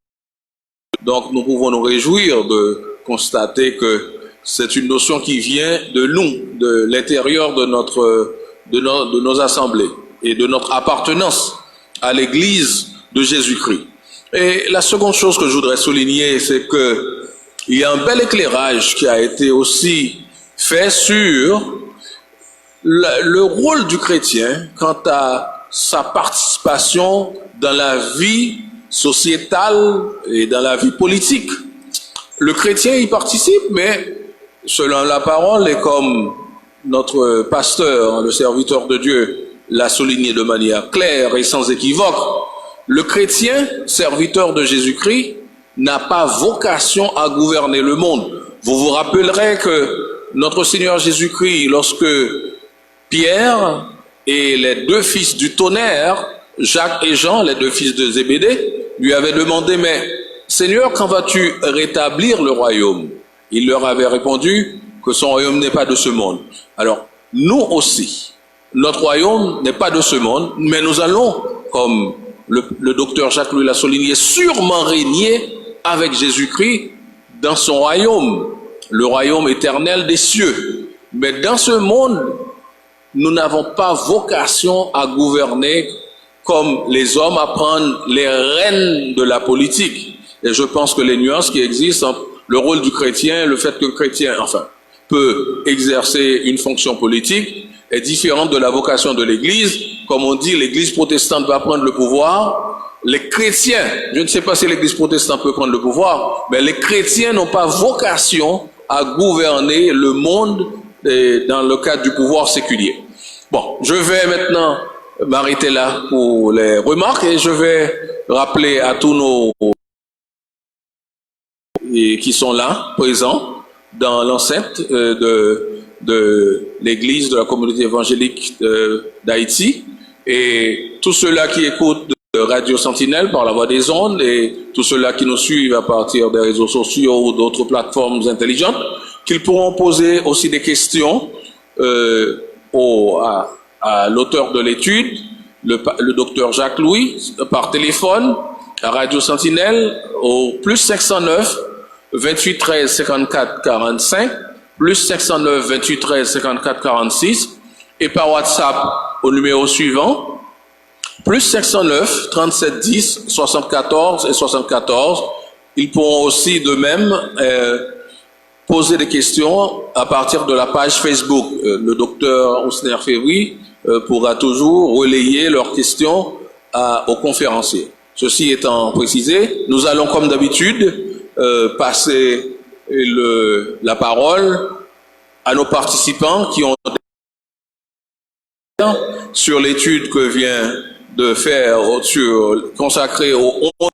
Donc nous pouvons nous réjouir de constater que c'est une notion qui vient de nous, de l'intérieur de nos assemblées et de notre appartenance à l'Église de Jésus-Christ. Et la seconde chose que je voudrais souligner, c'est que il y a un bel éclairage qui a été aussi fait sur le rôle du chrétien quant à sa participation dans la vie sociétale et dans la vie politique. Le chrétien y participe, mais selon la parole, et comme notre pasteur, le serviteur de Dieu, l'a souligné de manière claire et sans équivoque, le chrétien, serviteur de Jésus-Christ, n'a pas vocation à gouverner le monde. Vous vous rappellerez que notre Seigneur Jésus-Christ, lorsque Pierre et les deux fils du tonnerre, Jacques et Jean, les deux fils de Zébédée, lui avaient demandé, mais Seigneur, quand vas-tu rétablir le royaume? Il leur avait répondu que son royaume n'est pas de ce monde. Alors, nous aussi, notre royaume n'est pas de ce monde, mais nous allons, comme le docteur Jacques-Louis l'a souligné, sûrement régner avec Jésus-Christ dans son royaume, le royaume éternel des cieux. Mais dans ce monde, nous n'avons pas vocation à gouverner comme les hommes, à prendre les rênes de la politique. Et je pense que les nuances qui existent entre le rôle du chrétien, le fait que le chrétien, peut exercer une fonction politique, est différente de la vocation de l'Église. Comme on dit, l'Église protestante va prendre le pouvoir. Les chrétiens, je ne sais pas si l'Église protestante peut prendre le pouvoir, mais les chrétiens n'ont pas vocation à gouverner le monde dans le cadre du pouvoir séculier. Bon, je vais maintenant m'arrêter là pour les remarques et je vais rappeler à tous nos qui sont là, présents, dans l'enceinte de l'Église de la communauté évangélique d'Haïti et tous ceux-là qui écoutent Radio Sentinelle par la voie des ondes et tous ceux-là qui nous suivent à partir des réseaux sociaux ou d'autres plateformes intelligentes, qu'ils pourront poser aussi des questions à l'auteur de l'étude, le docteur Jacques Louis, par téléphone à Radio Sentinelle au plus 509 28 13 54 45, plus 509 28 13 54 46 et par WhatsApp au numéro suivant plus 509 37 10 74 et 74. Ils pourront aussi de même poser des questions à partir de la page Facebook. Le docteur Ousner Févry pourra toujours relayer leurs questions aux conférenciers. Ceci étant précisé, nous allons comme d'habitude passer la parole à nos participants qui ont sur l'étude que vient de faire consacrée au 11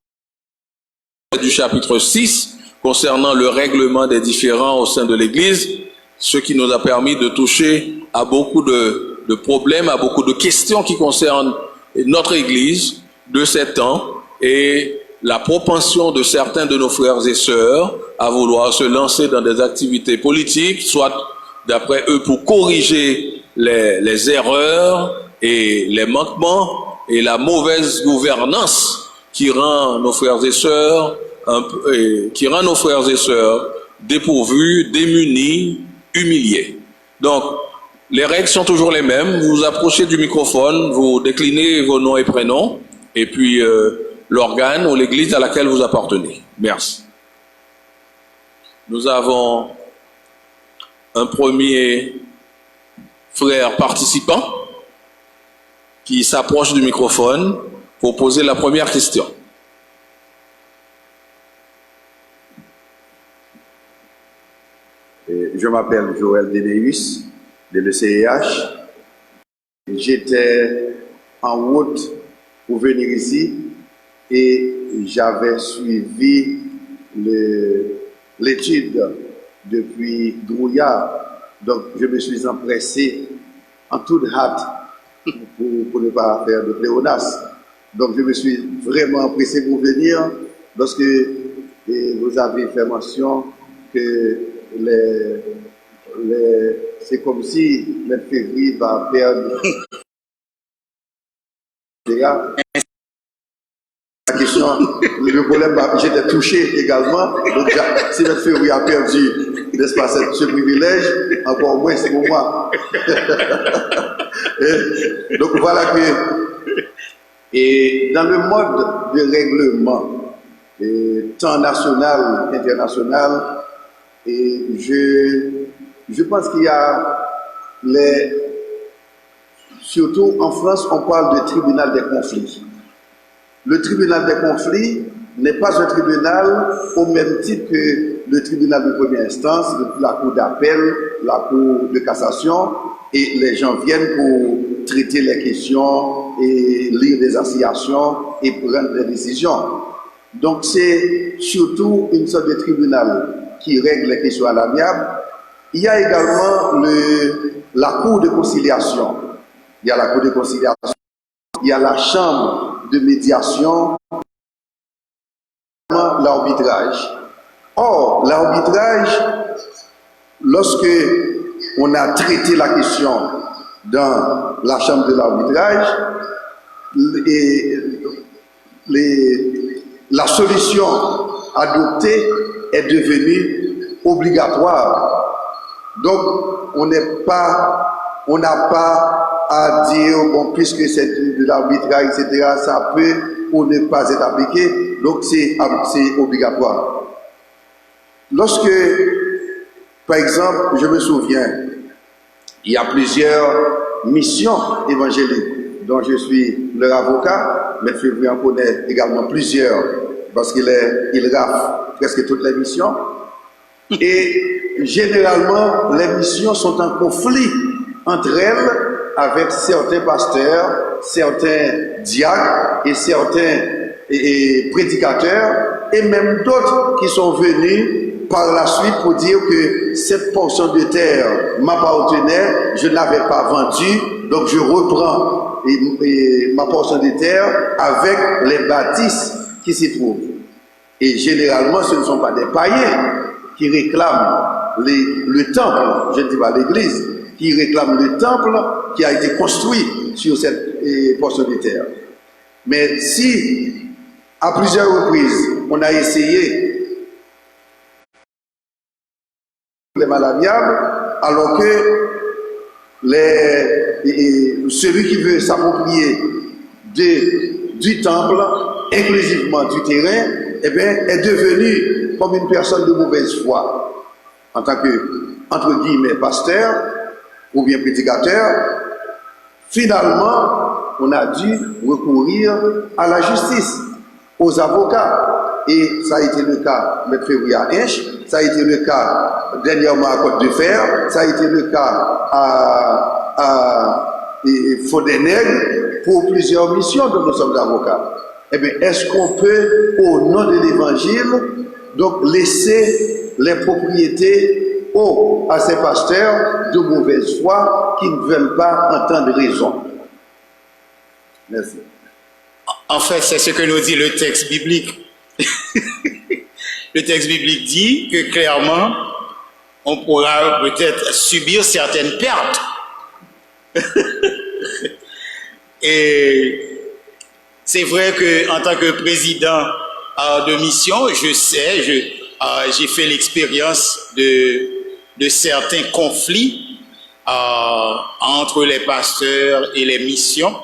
du chapitre 6 concernant le règlement des différends au sein de l'Église, ce qui nous a permis de toucher à beaucoup de problèmes, à beaucoup de questions qui concernent notre Église de ces temps et la propension de certains de nos frères et sœurs à vouloir se lancer dans des activités politiques, soit d'après eux pour corriger les erreurs et les manquements et la mauvaise gouvernance qui rend nos frères et sœurs dépourvus, démunis, humiliés. Donc, les règles sont toujours les mêmes. Vous vous approchez du microphone, vous déclinez vos noms et prénoms, et puis l'organe ou l'église à laquelle vous appartenez. Merci. Nous avons un premier frère participant qui s'approche du microphone pour poser la première question. Je m'appelle Joël Deneus de l'ECEH. J'étais en route pour venir ici et j'avais suivi l'étude depuis Drouillard. Donc je me suis empressé en toute hâte pour ne pas faire de pléonasme. Donc je me suis vraiment empressé pour venir lorsque vous avez fait mention que c'est comme si le février va perdre. La question, le problème, j'étais touché également. Donc, si le février a perdu, n'est-ce pas, ce privilège, encore moins c'est pour moi. Donc voilà que, et dans le mode de règlement, tant national qu'international, et je pense qu'il y a surtout en France, on parle de tribunal des conflits. Le tribunal des conflits n'est pas un tribunal au même titre que le tribunal de première instance, la cour d'appel, la cour de cassation, et les gens viennent pour traiter les questions et lire des assignations et prendre des décisions. Donc c'est surtout une sorte de tribunal qui règle les questions à l'amiable. Il y a également la cour de conciliation. Il y a la cour de conciliation, il y a la chambre de médiation, l'arbitrage. Or, l'arbitrage, lorsque on a traité la question dans la chambre de l'arbitrage, la solution adoptée est devenue obligatoire. Donc, on n'a pas à dire, bon, puisque c'est de l'arbitrage, etc., ça peut ou ne pas être appliqué, donc c'est obligatoire. Lorsque, par exemple, je me souviens, il y a plusieurs missions évangéliques dont je suis leur avocat, mais Février en connaît également plusieurs, parce qu'il rafle presque toutes les missions. Et généralement, les missions sont en conflit entre elles avec certains pasteurs, certains diacres et certains prédicateurs, et même d'autres qui sont venus par la suite pour dire que cette portion de terre m'appartenait, je ne l'avais pas vendue, donc je reprends. et ma portion de terre avec les bâtisses qui s'y trouvent. Et généralement, ce ne sont pas des païens qui réclament le temple, je ne dis pas l'église, qui réclament le temple qui a été construit sur cette portion de terre. Mais si, à plusieurs reprises, on a essayé les malaviables, alors que celui qui veut s'approprier du temple, inclusivement du terrain, eh bien, est devenu comme une personne de mauvaise foi, en tant que, entre guillemets, pasteur ou bien prédicateur. Finalement, on a dû recourir à la justice, aux avocats. Et ça a été le cas de février à Inch, ça a été le cas dernièrement à Côte de Fer, ça a été le cas à Faudenègue pour plusieurs missions dont nous sommes avocats. Eh bien, est-ce qu'on peut, au nom de l'Évangile, donc laisser les propriétés à ces pasteurs de mauvaise foi qui ne veulent pas entendre raison? Merci. En fait, c'est ce que nous dit le texte biblique. Le texte biblique dit que clairement, on pourra peut-être subir certaines pertes. Et c'est vrai qu'en tant que président de mission, je sais, j'ai fait l'expérience de certains conflits entre les pasteurs et les missions.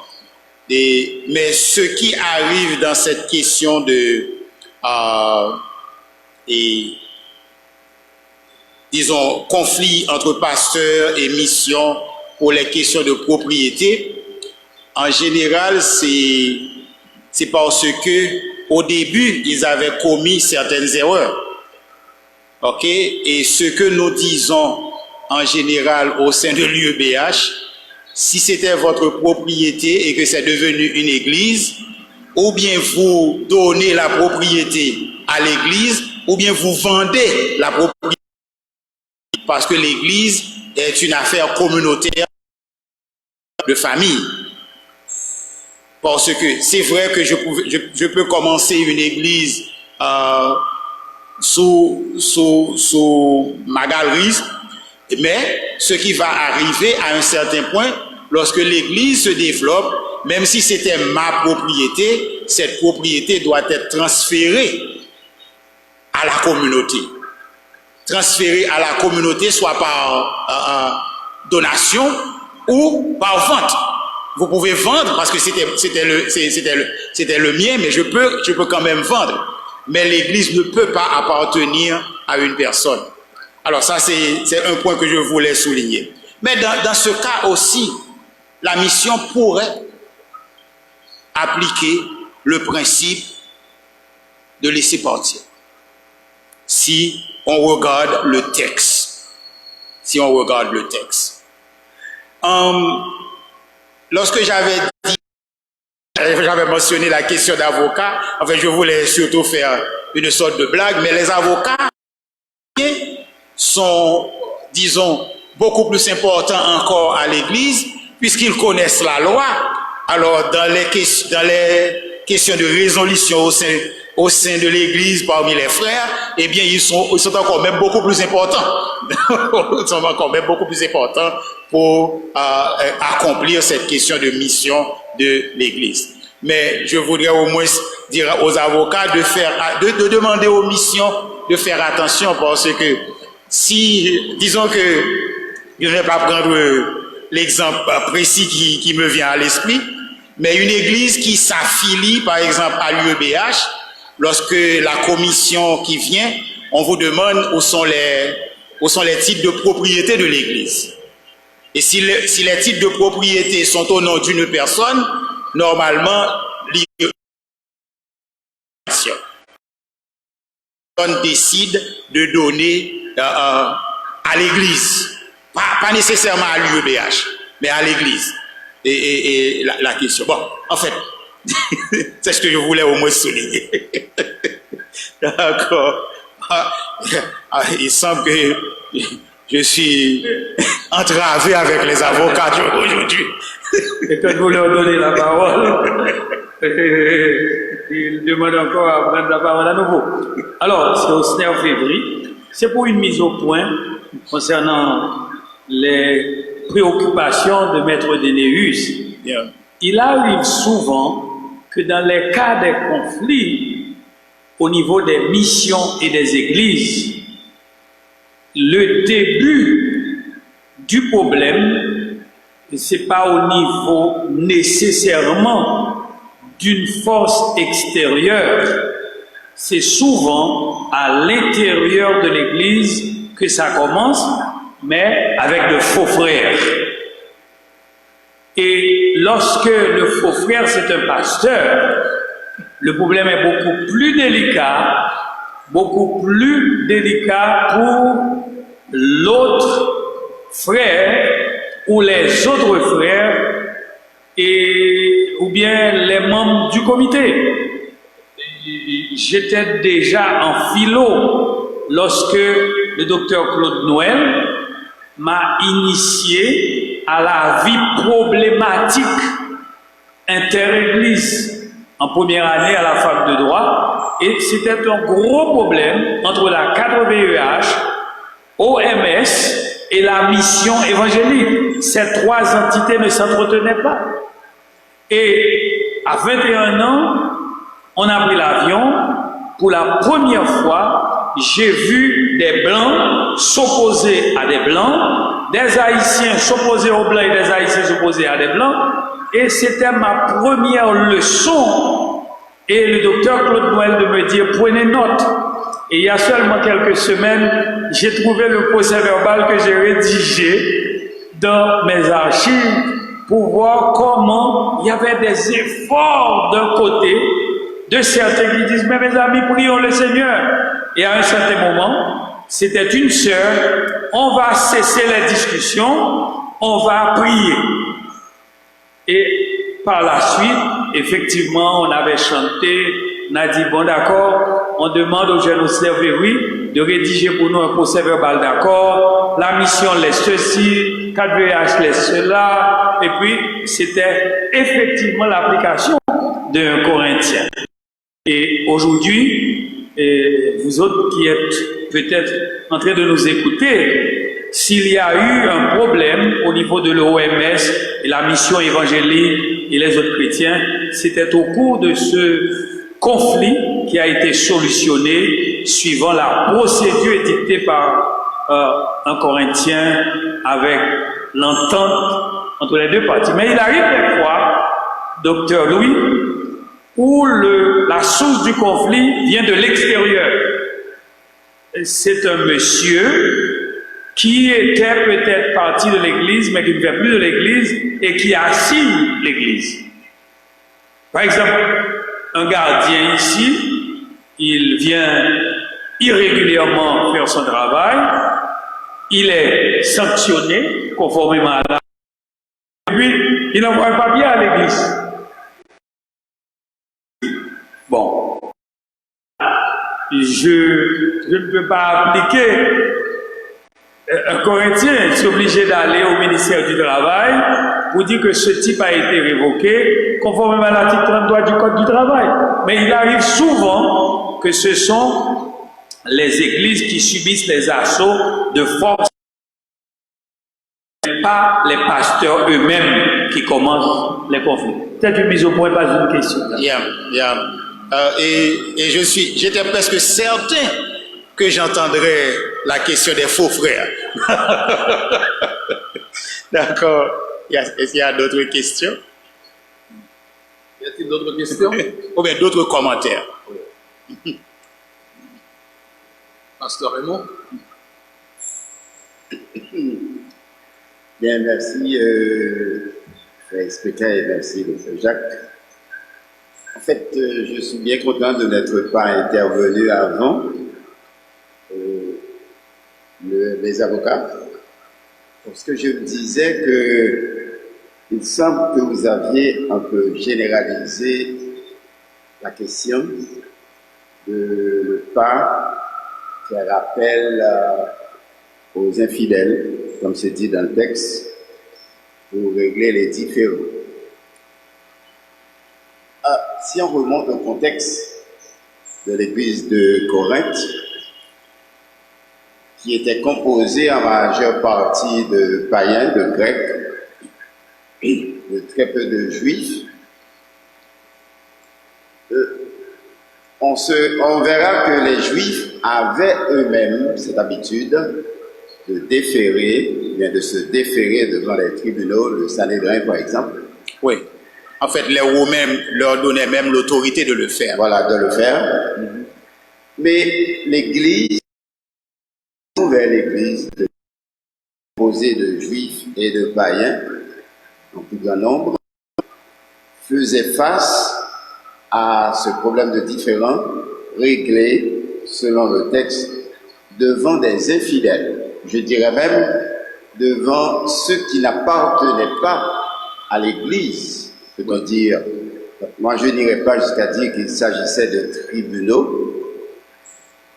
Mais ce qui arrive dans cette question disons, conflit entre pasteurs et missions pour les questions de propriété, en général, c'est parce que au début, ils avaient commis certaines erreurs. OK? Et ce que nous disons en général au sein de l'UEBH, si c'était votre propriété et que c'est devenu une église, ou bien vous donnez la propriété à l'église, ou bien vous vendez la propriété, parce que l'église est une affaire communautaire de famille. Parce que c'est vrai que je peux commencer une église sous ma galerie, mais ce qui va arriver à un certain point, lorsque l'église se développe, même si c'était ma propriété, cette propriété doit être transférée à la communauté. Transférée à la communauté, soit par donation ou par vente. Vous pouvez vendre parce que c'était le mien, mais je peux quand même vendre. Mais l'église ne peut pas appartenir à une personne. Alors ça, c'est un point que je voulais souligner. Mais dans ce cas aussi, la mission pourrait appliquer le principe de laisser partir. Si on regarde le texte. Si on regarde le texte. Lorsque j'avais mentionné la question d'avocat, en fait, je voulais surtout faire une sorte de blague, mais les avocats sont, disons, beaucoup plus importants encore à l'Église, puisqu'ils connaissent la loi. Alors, dans les questions de résolution au sein de l'Église parmi les frères, eh bien, ils sont encore même beaucoup plus importants. Ils sont encore même beaucoup plus importants pour accomplir cette question de mission de l'Église. Mais je voudrais au moins dire aux avocats de demander aux missions de faire attention, parce que si, disons que je ne vais pas prendre l'exemple précis qui me vient à l'esprit, mais une église qui s'affilie par exemple à l'UEBH, lorsque la commission qui vient, on vous demande où sont les titres de propriété de l'église. Et si les titres de propriété sont au nom d'une personne, normalement, personne décide de donner à l'église. Pas nécessairement à l'UEBH, mais à l'église. Et la question. Bon, en fait, c'est ce que je voulais au moins souligner. D'accord. Il semble que je suis entravé avec les avocats aujourd'hui. Et quand vous leur donnez la parole, ils demandent encore à prendre la parole à nouveau. Alors, c'est au SNER février. C'est pour une mise au point concernant les préoccupations de Maître Dénéus. Il arrive souvent que dans les cas des conflits, au niveau des missions et des églises, le début du problème, c'est pas au niveau nécessairement d'une force extérieure, c'est souvent à l'intérieur de l'église que ça commence, mais avec de faux frères. Et lorsque le faux frère, c'est un pasteur, le problème est beaucoup plus délicat pour l'autre frère ou les autres frères ou bien les membres du comité. J'étais déjà en philo lorsque le docteur Claude Noël m'a initié à la vie problématique inter-église en première année à la fac de droit, et c'était un gros problème entre la cadre VEH, OMS et la mission évangélique. Ces trois entités ne s'entretenaient pas. Et à 21 ans, on a pris l'avion. Pour la première fois, j'ai vu des Blancs s'opposer à des Blancs, des Haïtiens s'opposer aux Blancs et des Haïtiens s'opposer à des Blancs. Et c'était ma première leçon. Et le docteur Claude Noël de me dire, prenez note. Et il y a seulement quelques semaines, j'ai trouvé le procès-verbal que j'ai rédigé dans mes archives pour voir comment il y avait des efforts d'un côté de certains qui disent, mais mes amis, prions le Seigneur. Et à un certain moment, c'était une sœur, on va cesser les discussions, on va prier. Et par la suite, effectivement, on avait chanté, on a dit, bon d'accord, on demande aux jeunes au CRVI de rédiger pour nous un procès verbal d'accord, la mission laisse ceci, 4VH laisse cela, et puis c'était effectivement l'application d'un Corinthien. Et aujourd'hui, vous autres qui êtes peut-être en train de nous écouter, s'il y a eu un problème au niveau de l'OMS et la mission évangélique et les autres chrétiens, c'était au cours de ce conflit qui a été solutionné suivant la procédure dictée par un Corinthien avec l'entente entre les deux parties. Mais il arrive des fois, docteur Louis, où la source du conflit vient de l'extérieur. C'est un monsieur qui était peut-être parti de l'église, mais qui ne fait plus de l'église et qui assigne l'église. Par exemple, un gardien ici, il vient irrégulièrement faire son travail, il est sanctionné conformément à la... Et puis, il envoie un papier à l'église. Bon, je ne peux pas appliquer. Un Corinthien est obligé d'aller au ministère du Travail pour dire que ce type a été révoqué conformément à l'article 33 du Code du travail. Mais il arrive souvent que ce sont les églises qui subissent les assauts de force, pas les pasteurs eux-mêmes qui commencent les conflits. C'est une mise au point, pas une question. Et j'étais presque certain que j'entendrais la question des faux frères. D'accord. Est-ce qu'il y a d'autres questions? Y a-t-il d'autres questions? Ou bien d'autres commentaires? Pasteur Raymond? Bien, merci, frère Spéca, et merci, frère Jacques. En fait, je suis bien content de n'être pas intervenu avant les avocats, parce que je me disais que il semble que vous aviez un peu généralisé la question de le pas qui rappelle aux infidèles, comme c'est dit dans le texte, pour régler les différends. Si on remonte au contexte de l'église de Corinthe, qui était composée en majeure partie de païens, de Grecs, et de très peu de Juifs, on verra que les Juifs avaient eux-mêmes cette habitude de déférer, bien de se déférer devant les tribunaux, le Sanhédrin par exemple. Oui. En fait, les Romains leur donnaient même l'autorité de le faire. Voilà, de le faire. Mais l'Église, nouvelle Église, composée de Juifs et de païens, en plus grand nombre, faisait face à ce problème de différend réglé, selon le texte, devant des infidèles. Je dirais même devant ceux qui n'appartenaient pas à l'Église. C'est-à-dire, moi je n'irais pas jusqu'à dire qu'il s'agissait de tribunaux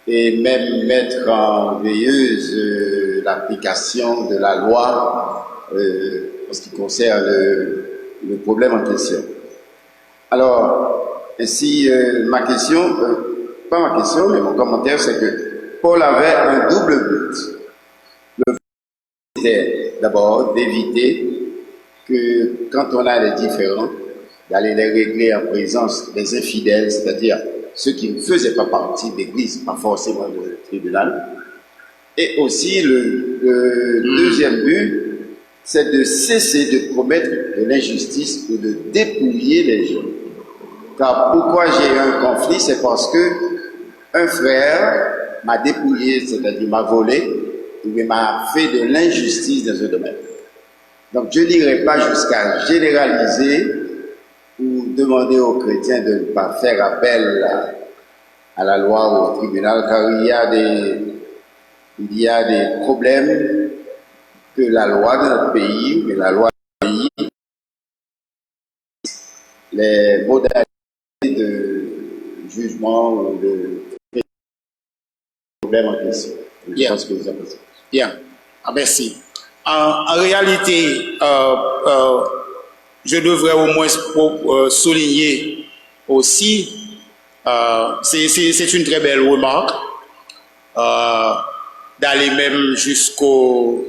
et même mettre en veilleuse l'application de la loi en ce qui concerne le problème en question. Alors, ainsi, ma question, pas ma question, mais mon commentaire, c'est que Paul avait un double but. Le but était d'abord d'éviter que quand on a des différends, d'aller les régler en présence des infidèles, c'est-à-dire ceux qui ne faisaient pas partie de l'Église, pas forcément du tribunal. Et aussi le deuxième but, c'est de cesser de commettre de l'injustice ou de dépouiller les gens. Car pourquoi j'ai eu un conflit, c'est parce que un frère m'a dépouillé, c'est-à-dire m'a volé, ou m'a fait de l'injustice dans un domaine. Donc je n'irai pas jusqu'à généraliser ou demander aux chrétiens de ne pas faire appel à la loi ou au tribunal, car il y a des problèmes que la loi de notre pays, mais la loi du pays, les modalités de jugement ou de problèmes en question. Je pense que vous avez ça. Bien, merci. En réalité, je devrais au moins souligner aussi, c'est une très belle remarque, d'aller même jusqu'aux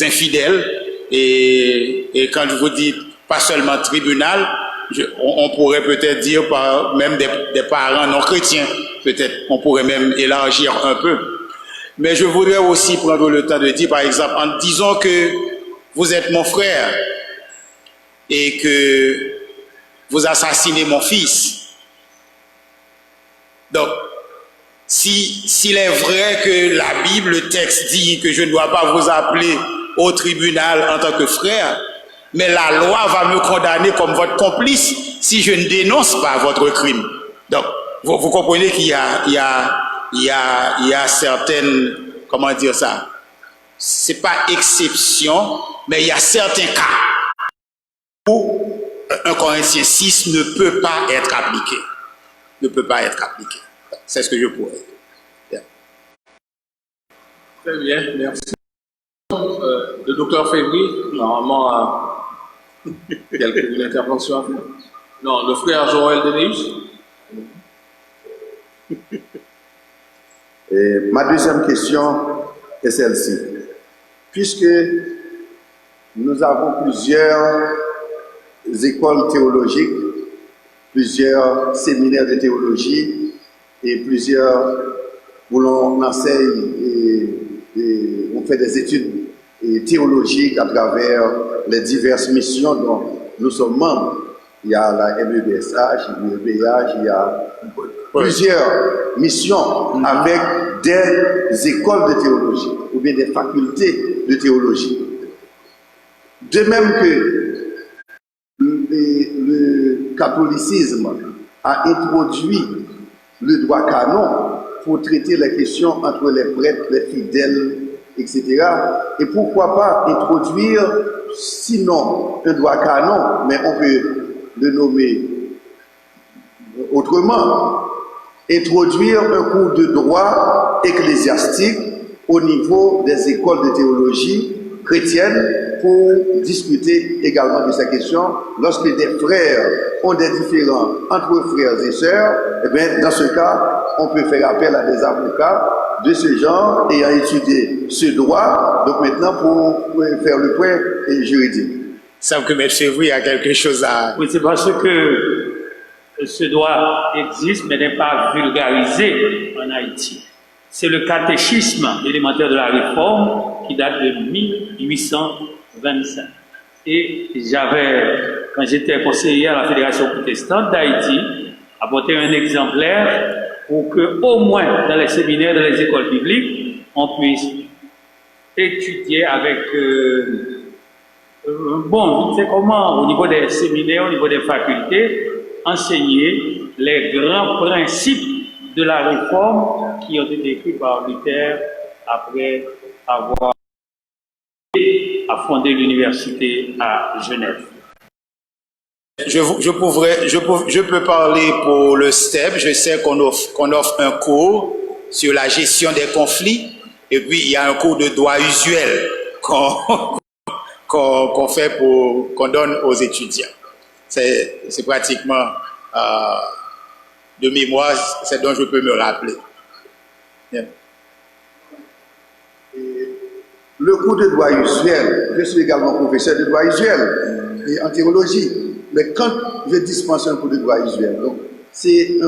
infidèles, et quand je vous dis pas seulement tribunal, on pourrait peut-être dire même des parents non chrétiens, peut-être on pourrait même élargir un peu. Mais je voudrais aussi prendre le temps de dire, par exemple, en disant que vous êtes mon frère et que vous assassinez mon fils. Donc, s'il est vrai que la Bible, le texte dit que je ne dois pas vous appeler au tribunal en tant que frère, mais la loi va me condamner comme votre complice si je ne dénonce pas votre crime. Donc, vous comprenez qu'il y a certaines, comment dire ça, c'est pas exception, mais il y a certains cas où 1 Corinthiens 6 ne peut pas être appliqué. Ne peut pas être appliqué. C'est ce que je pourrais dire. Bien. Très bien, merci. Le docteur Février, normalement, a une intervention à faire. Non, le frère Joël Deneus. Et ma deuxième question est celle-ci. Puisque nous avons plusieurs écoles théologiques, plusieurs séminaires de théologie et plusieurs où l'on enseigne et on fait des études théologiques à travers les diverses missions dont nous sommes membres. Il y a la MEBSH, l'UEBH, il y a plusieurs missions avec des écoles de théologie ou bien des facultés de théologie. De même que le catholicisme a introduit le droit canon pour traiter les questions entre les prêtres, les fidèles, etc. Et pourquoi pas introduire, sinon un droit canon, mais on peut le nommer autrement, introduire un cours de droit ecclésiastique au niveau des écoles de théologie chrétienne pour discuter également de ces questions. Lorsque des frères ont des différends entre frères et sœurs, eh bien, dans ce cas, on peut faire appel à des avocats de ce genre ayant étudié ce droit, donc maintenant pour faire le point juridique. Il semble que M. Février a quelque chose à... Oui, c'est parce que ce droit existe mais n'est pas vulgarisé en Haïti. C'est le catéchisme élémentaire de la Réforme qui date de 1825. Et quand j'étais conseiller à la Fédération protestante d'Haïti, apporté un exemplaire pour que, au moins dans les séminaires, dans les écoles publiques, on puisse étudier avec c'est comment, au niveau des séminaires, au niveau des facultés, enseigner les grands principes de la réforme qui ont été écrits par Luther après avoir fondé l'université à Genève. Je peux parler pour le STEP. Je sais qu'on offre un cours sur la gestion des conflits et puis il y a un cours de droit usuel qu'on fait qu'on donne aux étudiants. C'est pratiquement de mémoire, c'est dont je peux me rappeler. Yeah. Le cours de droit usuel, je suis également professeur de droit usuel et en théologie, mais quand je dispense un cours de droit usuel, donc c'est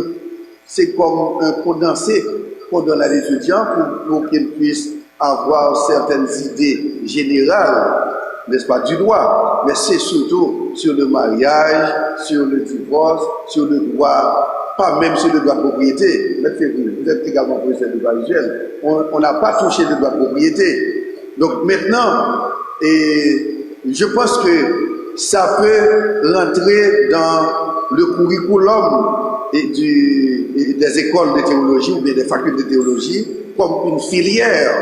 comme un condensé qu'on donne à l'étudiant pour qu'il puisse avoir certaines idées générales, n'est-ce pas, du droit, mais c'est surtout sur le mariage, sur le divorce, sur le droit, pas même sur le droit de propriété. Vous êtes également professeur de droit usuel. On n'a pas touché le droit de propriété. Donc maintenant, je pense que ça peut rentrer dans le curriculum des écoles de théologie ou bien des facultés de théologie comme une filière.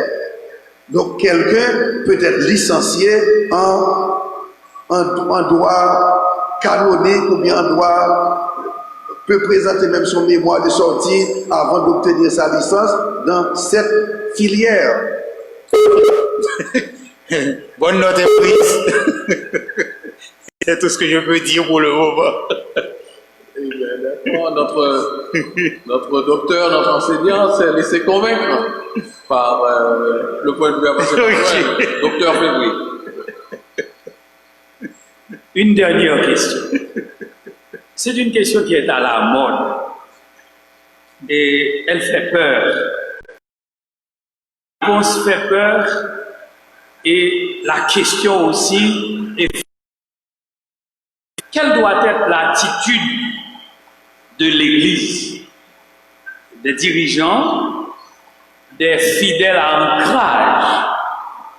Donc quelqu'un peut être licencié en droit canonique ou bien en droit, peut présenter même son mémoire de sortie avant d'obtenir sa licence dans cette filière. Bonne note est prise. C'est tout ce que je peux dire pour le moment. Notre docteur, notre enseignant s'est laissé convaincre par le point de vue avancé. Docteur Février. Une dernière question. C'est une question qui est à la mode et elle fait peur. La réponse fait peur et la question aussi est: quelle doit être l'attitude de l'Église, des dirigeants, des fidèles à ancrage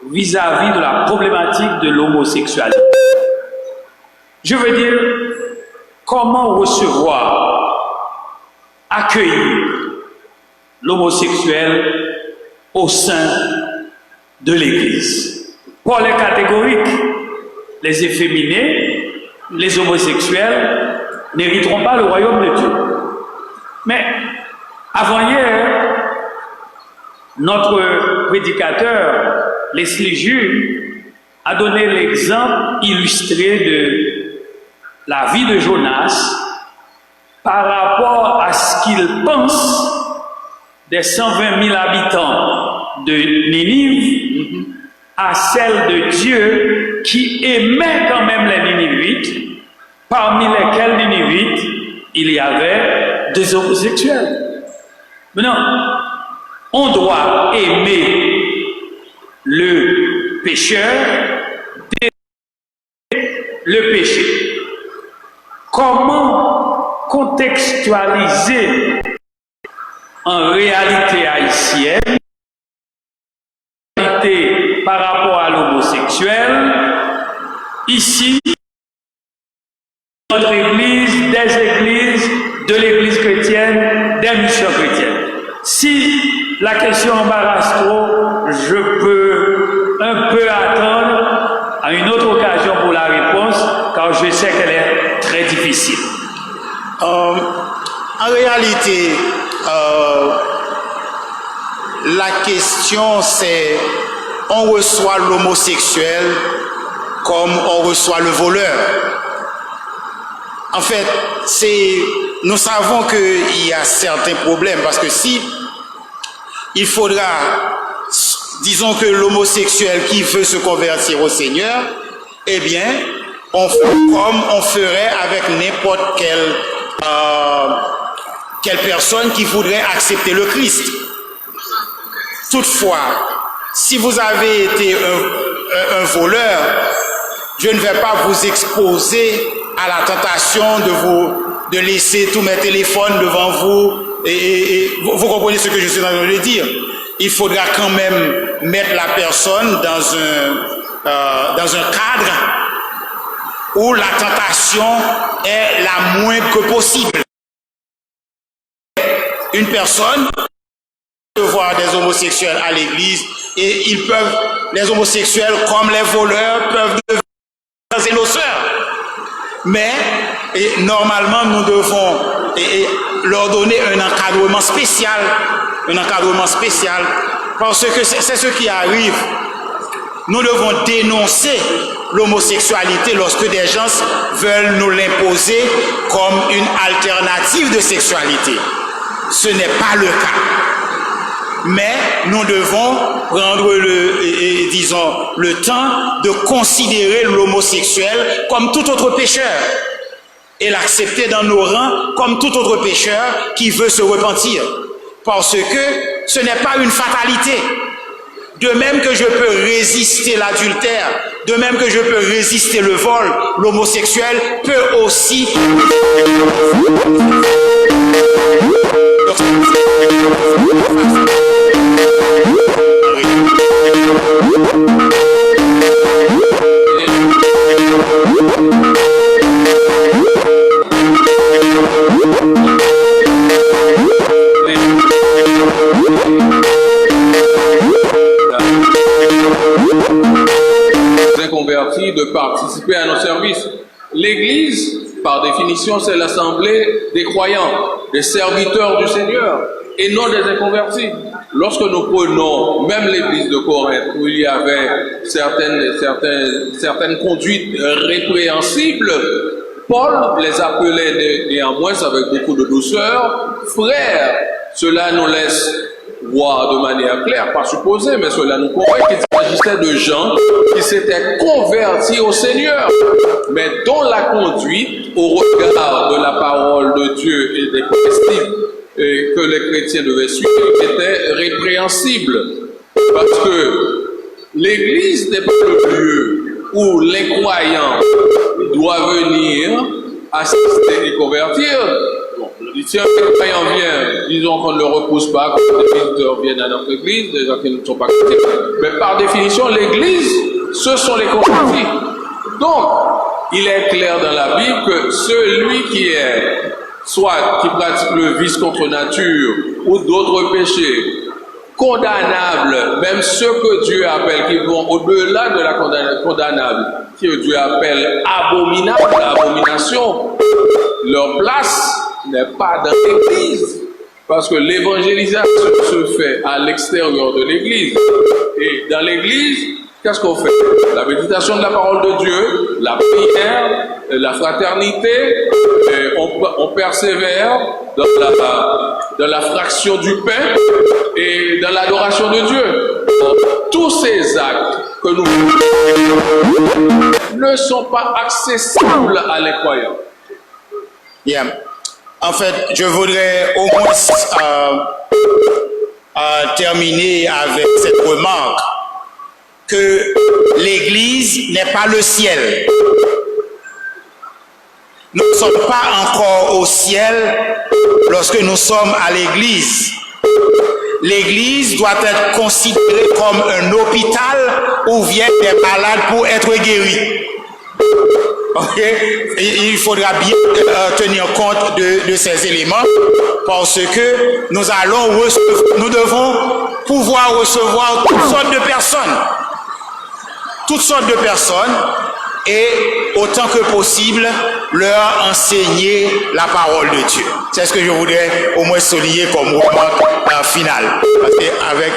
vis-à-vis de la problématique de l'homosexualité? Je veux dire, comment recevoir, accueillir l'homosexuel au sein de l'Église? Pour les catégoriques, les efféminés, les homosexuels n'hériteront pas le royaume de Dieu. Mais avant-hier, notre prédicateur, Leslie Jules, a donné l'exemple illustré de la vie de Jonas par rapport à ce qu'il pense des 120 000 habitants de Ninive à celle de Dieu qui aimait quand même les Ninivites, parmi lesquels Ninivites, il y avait des homosexuels. Maintenant, on doit aimer le pécheur, le péché. Comment contextualiser en réalité haïtienne, par rapport à l'homosexuel, ici, notre Église, des églises, de l'Église chrétienne, des missions chrétiennes? Si la question embarrasse trop, je peux un peu attendre à une autre occasion pour la réponse, car je sais qu'elle est très difficile. En réalité, la question c'est, on reçoit l'homosexuel comme on reçoit le voleur. En fait, nous savons qu'il y a certains problèmes parce que si il faudra, disons que l'homosexuel qui veut se convertir au Seigneur, eh bien, on fait comme on ferait avec n'importe quelle personne qui voudrait accepter le Christ. Toutefois, si vous avez été un voleur, je ne vais pas vous exposer à la tentation de laisser tous mes téléphones devant vous. Et vous comprenez ce que je suis en train de dire. Il faudra quand même mettre la personne dans un cadre où la tentation est la moindre que possible. Une personne peut voir des homosexuels à l'église et les homosexuels comme les voleurs peuvent devenir des noceurs. Mais normalement nous devons leur donner un encadrement spécial parce que c'est ce qui arrive. Nous devons dénoncer l'homosexualité lorsque des gens veulent nous l'imposer comme une alternative de sexualité. Ce n'est pas le cas. Mais nous devons prendre le temps de considérer l'homosexuel comme tout autre pécheur et l'accepter dans nos rangs comme tout autre pécheur qui veut se repentir. Parce que ce n'est pas une fatalité. De même que je peux résister l'adultère, de même que je peux résister le vol, l'homosexuel peut aussi... Convertis de participer à nos services. L'Église, par définition, c'est l'assemblée des croyants, des serviteurs du Seigneur, et non des inconvertis. Lorsque nous prenons même l'Église de Corinthe, où il y avait certaines conduites répréhensibles, Paul les appelait néanmoins avec beaucoup de douceur frères. Cela nous laisse voir de manière claire, pas supposée, mais cela nous convainc qu'il s'agissait de gens qui s'étaient convertis au Seigneur, mais dont la conduite au regard de la parole de Dieu et des principes que les chrétiens devaient suivre était répréhensible. Parce que l'Église n'est pas le lieu où les croyants doivent venir assister et convertir. Si un croyant vient, disons qu'on ne le repousse pas, que les visiteurs viennent à notre église, des gens qui ne sont pas chrétiens. Mais par définition, l'église, ce sont les convertis. Donc, il est clair dans la Bible que celui qui est, soit qui pratique le vice contre nature ou d'autres péchés, condamnables, même ceux que Dieu appelle, qui vont au-delà de la condamnable, que Dieu appelle abominable, l'abomination, leur place n'est pas dans l'église, parce que l'évangélisation se fait à l'extérieur de l'église. Et dans l'église, qu'est-ce qu'on fait? La méditation de la parole de Dieu, la prière, la fraternité, on persévère dans la fraction du pain et dans l'adoration de Dieu. Tous ces actes que nous ne sont pas accessibles à les croyants. Yeah. En fait, je voudrais au moins terminer avec cette remarque que l'Église n'est pas le ciel. Nous ne sommes pas encore au ciel lorsque nous sommes à l'Église. L'Église doit être considérée comme un hôpital où viennent des malades pour être guéris. Okay? Il faudra bien tenir compte de ces éléments parce que nous devons pouvoir recevoir toutes sortes de personnes et autant que possible leur enseigner la parole de Dieu. C'est ce que je voudrais au moins souligner comme remarque finale. Parce qu'avec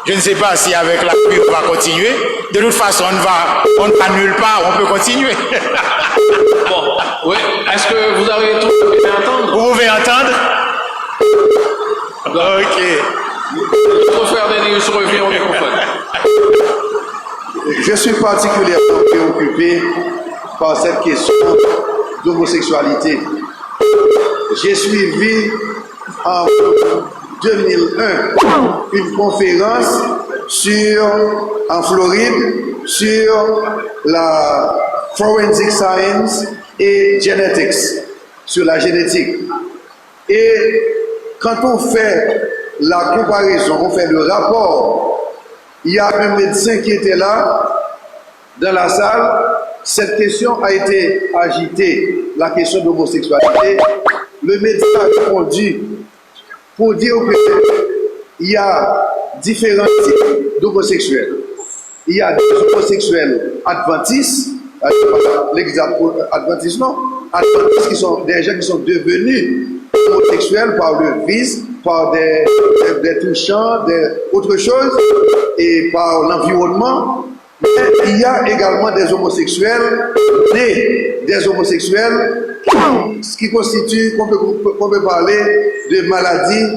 Je ne sais pas si avec la pluie on va continuer. De toute façon, on ne va nulle part, on peut continuer. Bon, oui. Est-ce que vous avez tout à entendre? Vous pouvez entendre? Ok. Notre frère Denis revient au microphone. Je suis particulièrement préoccupé par cette question d'homosexualité. J'ai suivi en 2001 une conférence en Floride sur la forensic science et genetics, sur la génétique. Et quand on fait la comparaison, on fait le rapport, il y a un médecin qui était là, dans la salle, cette question a été agitée, la question d'homosexualité. Le médecin a répondu pour dire qu'il y a différents types d'homosexuels. Il y a des homosexuels adventistes, adventistes non, adventistes qui sont des gens qui sont devenus homosexuels par le vice, par des touchants, autre chose, et par l'environnement. Mais il y a également des homosexuels nés, des homosexuels qui constituent, qu'on peut parler de maladies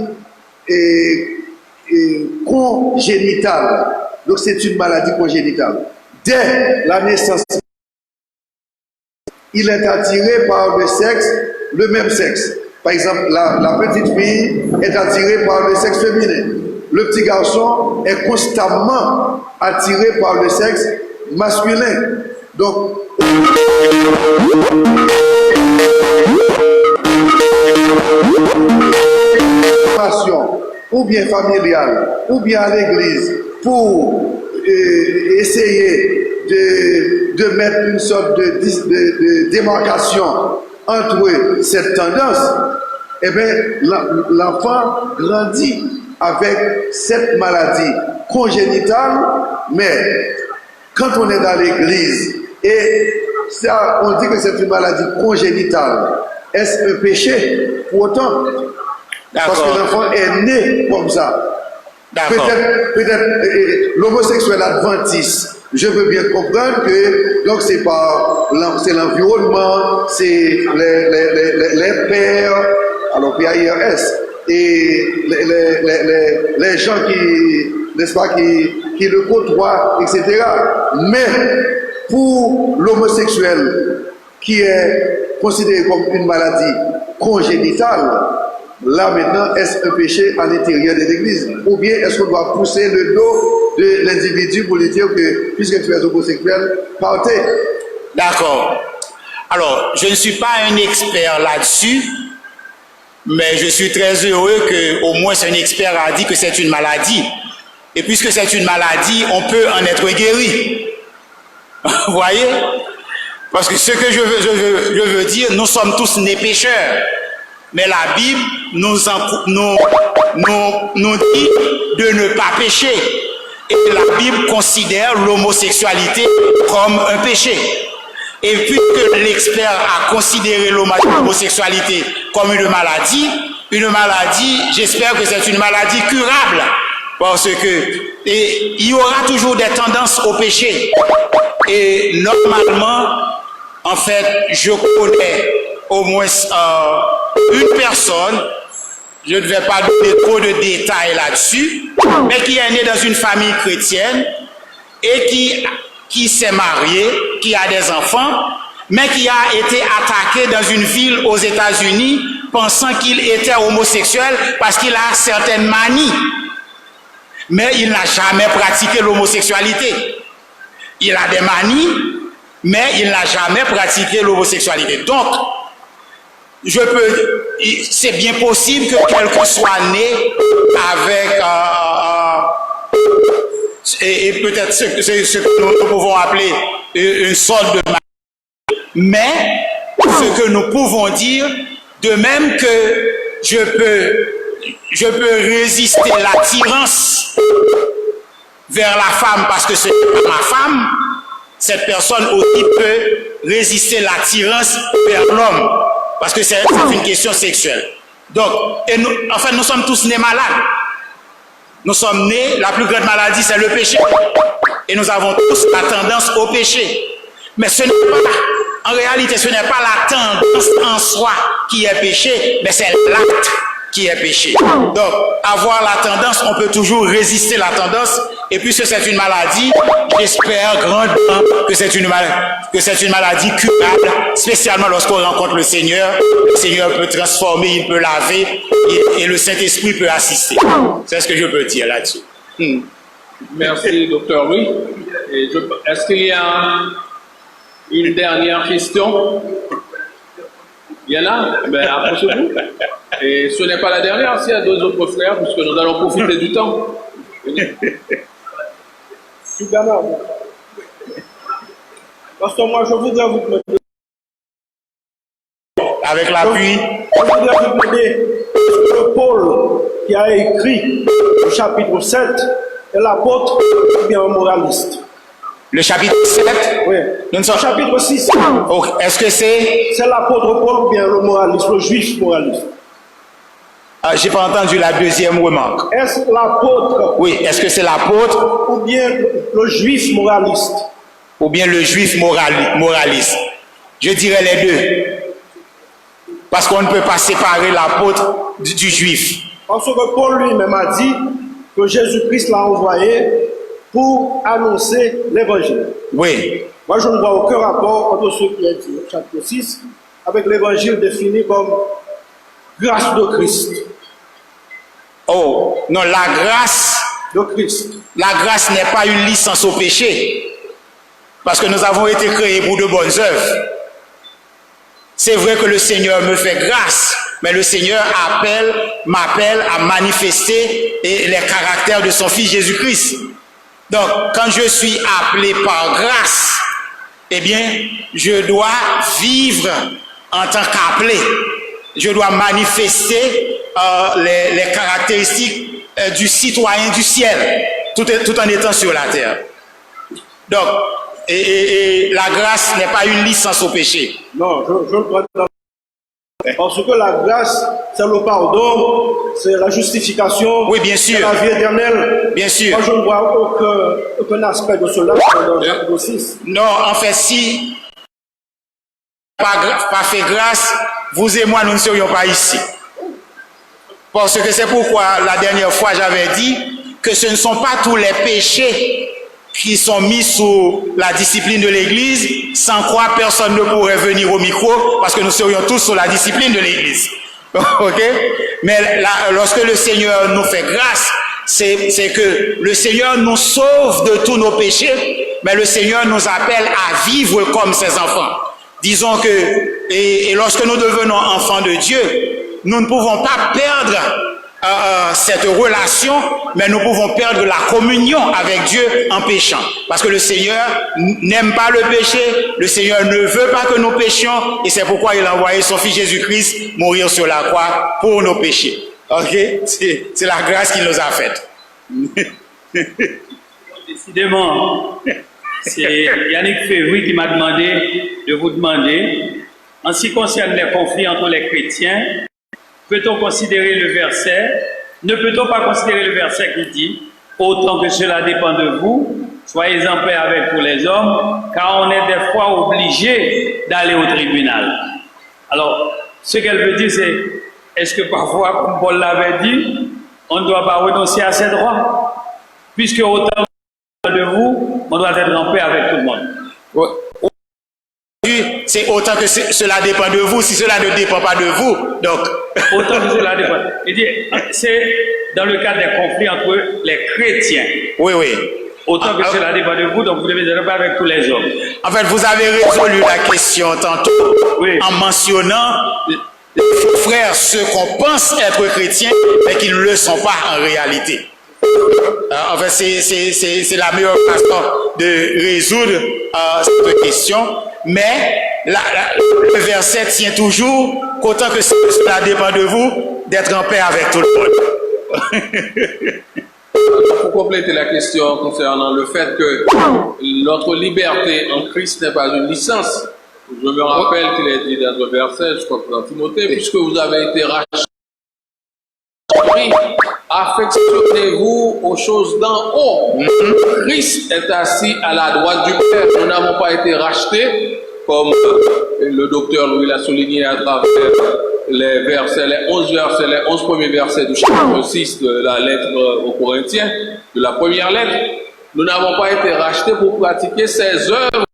congénitales. Donc c'est une maladie congénitale. Dès la naissance, il est attiré par le même sexe. Par exemple, la petite fille est attirée par le sexe féminin. Le petit garçon est constamment attiré par le sexe masculin. Donc, ou bien familiale, ou bien à l'église, pour essayer de mettre une sorte de démarcation entre cette tendance, eh bien, l'enfant grandit avec cette maladie congénitale, mais quand on est dans l'église et ça, on dit que c'est une maladie congénitale, est-ce un péché pour autant? Parce que l'enfant est né comme ça. Peut-être l'homosexuel adventiste, je veux bien comprendre que donc c'est l'environnement, c'est les pères, alors PAIRS, et les gens qui, n'est-ce pas, qui le côtoient, etc. Mais pour l'homosexuel qui est considéré comme une maladie congénitale, là maintenant, est-ce un péché à l'intérieur de l'Église? Ou bien est-ce qu'on doit pousser le dos de l'individu pour lui dire que, puisque tu es homosexuel, partez? D'accord. Alors, je ne suis pas un expert là-dessus, mais je suis très heureux qu'au moins un expert a dit que c'est une maladie. Et puisque c'est une maladie, on peut en être guéri. Vous voyez? Parce que ce que je veux dire, nous sommes tous nés pécheurs. Mais la Bible nous dit de ne pas pécher. Et la Bible considère l'homosexualité comme un péché. Et puisque l'expert a considéré l'homosexualité comme une maladie, j'espère que c'est une maladie curable. Parce que il y aura toujours des tendances au péché. Et normalement, en fait, je connais au moins une personne, je ne vais pas donner trop de détails là-dessus, mais qui est née dans une famille chrétienne et qui s'est mariée, qui a des enfants, mais qui a été attaqué dans une ville aux États-Unis pensant qu'il était homosexuel parce qu'il a certaines manies. Mais il n'a jamais pratiqué l'homosexualité. Il a des manies, mais il n'a jamais pratiqué l'homosexualité. Donc, c'est bien possible que quelqu'un soit né avec, et peut-être ce que nous pouvons appeler une sorte de maladie. Mais, ce que nous pouvons dire, de même que je peux résister l'attirance vers la femme parce que c'est ma femme, cette personne aussi peut résister l'attirance vers l'homme parce que c'est une question sexuelle. Donc, nous sommes tous nés malades. Nous sommes nés, la plus grande maladie, c'est le péché. Et nous avons tous la tendance au péché. Mais ce n'est pas, en réalité, ce n'est pas la tendance en soi qui est péché, mais c'est l'acte qui est péché. Donc, avoir la tendance, on peut toujours résister la tendance. Et puisque c'est une maladie, j'espère grandement que c'est une maladie curable, spécialement lorsqu'on rencontre le Seigneur. Le Seigneur peut transformer, il peut laver, et le Saint-Esprit peut assister. C'est ce que je peux dire là-dessus. Merci, docteur Louis. Est-ce qu'il y a une dernière question? Il y en a? Ben, approchez-vous. Et ce n'est pas la dernière, s'il y a deux autres frères, puisque nous allons profiter du temps. Parce que moi, je voudrais vous demander. Avec l'appui. Je voudrais vous demander, le Paul qui a écrit le chapitre 7 est l'apôtre ou bien un moraliste? Le chapitre 7? Oui. Nous sommes... Le chapitre 6. Oh, est-ce que c'est... C'est l'apôtre Paul ou bien le moraliste, le juif moraliste? J'ai pas entendu la deuxième remarque. Est-ce l'apôtre? Oui, est-ce que c'est l'apôtre? Ou bien le juif moraliste? Ou bien le juif moraliste? Je dirais les deux. Parce qu'on ne peut pas séparer l'apôtre du juif. Parce que Paul lui-même a dit que Jésus-Christ l'a envoyé pour annoncer l'évangile. Oui. Moi, je ne vois aucun rapport entre ce qui est dit au chapitre 6 avec l'évangile défini comme grâce de Christ. Oh, non, la grâce de Christ. La grâce n'est pas une licence au péché. Parce que nous avons été créés pour de bonnes œuvres. C'est vrai que le Seigneur me fait grâce, mais le Seigneur m'appelle à manifester les caractères de son Fils Jésus-Christ. Donc, quand je suis appelé par grâce, eh bien, je dois vivre en tant qu'appelé. Je dois manifester les caractéristiques du citoyen du ciel, tout en étant sur la terre. Donc, et la grâce n'est pas une licence au péché. Non, je ne crois pas. Parce que la grâce, c'est le pardon, c'est la justification, oui, bien sûr, c'est la vie éternelle. Bien sûr. Moi, je ne vois aucun aspect de cela dans le chapitre 6. Non, en fait, si pas fait grâce, vous et moi, nous ne serions pas ici. Parce que c'est pourquoi la dernière fois, j'avais dit que ce ne sont pas tous les péchés qui sont mis sous la discipline de l'Église, sans quoi personne ne pourrait venir au micro, parce que nous serions tous sous la discipline de l'Église. Ok? Mais là, lorsque le Seigneur nous fait grâce, c'est que le Seigneur nous sauve de tous nos péchés, mais le Seigneur nous appelle à vivre comme ses enfants. Disons que, et lorsque nous devenons enfants de Dieu, nous ne pouvons pas perdre cette relation, mais nous pouvons perdre la communion avec Dieu en péchant. Parce que le Seigneur n'aime pas le péché, le Seigneur ne veut pas que nous péchions, et c'est pourquoi il a envoyé son Fils Jésus-Christ mourir sur la croix pour nos péchés. Ok? C'est la grâce qu'il nous a faite. Décidément, c'est Yannick Févry qui m'a demandé de vous demander, en ce qui concerne les conflits entre les chrétiens, peut-on considérer le verset, ne peut-on pas considérer le verset qui dit « Autant que cela dépend de vous, soyez en paix avec tous les hommes, car on est des fois obligé d'aller au tribunal. » Alors, ce qu'elle veut dire, c'est est-ce que parfois, comme Paul l'avait dit, on ne doit pas renoncer à ses droits, puisque autant de vous, on doit être en paix avec tout le monde. Ouais. C'est autant que cela dépend de vous, si cela ne dépend pas de vous. Donc, autant que cela dépend. C'est dans le cadre des conflits entre les chrétiens. Oui, oui. Autant que cela dépend de vous, donc vous devez être avec tous les hommes. En fait, vous avez résolu la question tantôt en mentionnant les frères, ceux qu'on pense être chrétiens, mais qui ne le sont pas en réalité. En fait, c'est la meilleure façon de résoudre cette question. Mais le verset tient toujours qu'autant que cela dépend de vous, d'être en paix avec tout le monde. Pour compléter la question concernant le fait que notre liberté en Christ n'est pas une licence, je me rappelle qu'il est dit dans un verset, je crois que dans Timothée, puisque vous avez été rachetés affectionnez-vous aux choses d'en haut. Christ est assis à la droite du Père. Nous n'avons pas été rachetés, comme le docteur Louis l'a souligné à travers les 11 premiers versets du chapitre 6 de la lettre aux Corinthiens, de la première lettre. Nous n'avons pas été rachetés pour pratiquer ces œuvres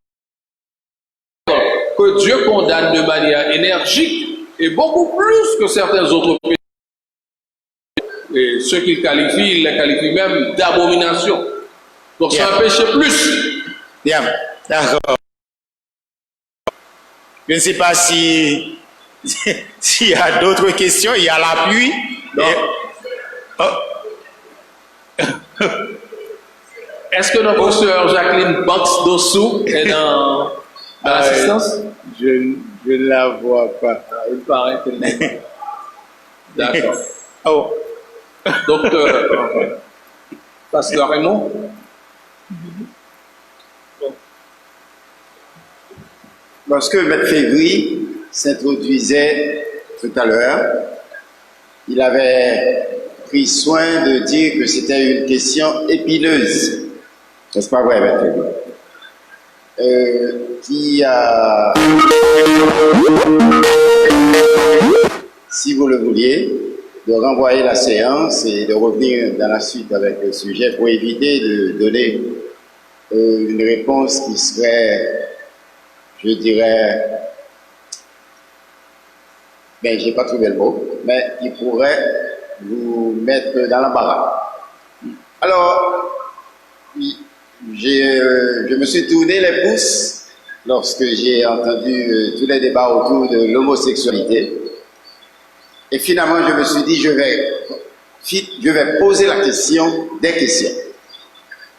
que Dieu condamne de manière énergique et beaucoup plus que certains autres pays. Et ceux qu'il qualifie, il les qualifie même d'abomination. Donc c'est un péché plus. Bien, d'accord. Je ne sais pas si s'il y a d'autres questions, il y a l'appui. Est-ce que notre sœur Jacqueline Banks-Dossou est dans l'assistance? Je ne la vois pas. Il paraît qu'elle n'est pas. D'accord. Oh. Docteur, Pasteur Raymond. Lorsque M. Février s'introduisait tout à l'heure, il avait pris soin de dire que c'était une question épineuse. N'est-ce pas vrai, M. Février? Qui a, si vous le vouliez, de renvoyer la séance et de revenir dans la suite avec le sujet pour éviter de donner une réponse qui serait, je dirais, ben j'ai pas trouvé le mot, mais qui pourrait vous mettre dans l'embarras. Alors, je me suis tourné les pouces lorsque j'ai entendu tous les débats autour de l'homosexualité. Et finalement, je me suis dit, je vais poser la question des questions.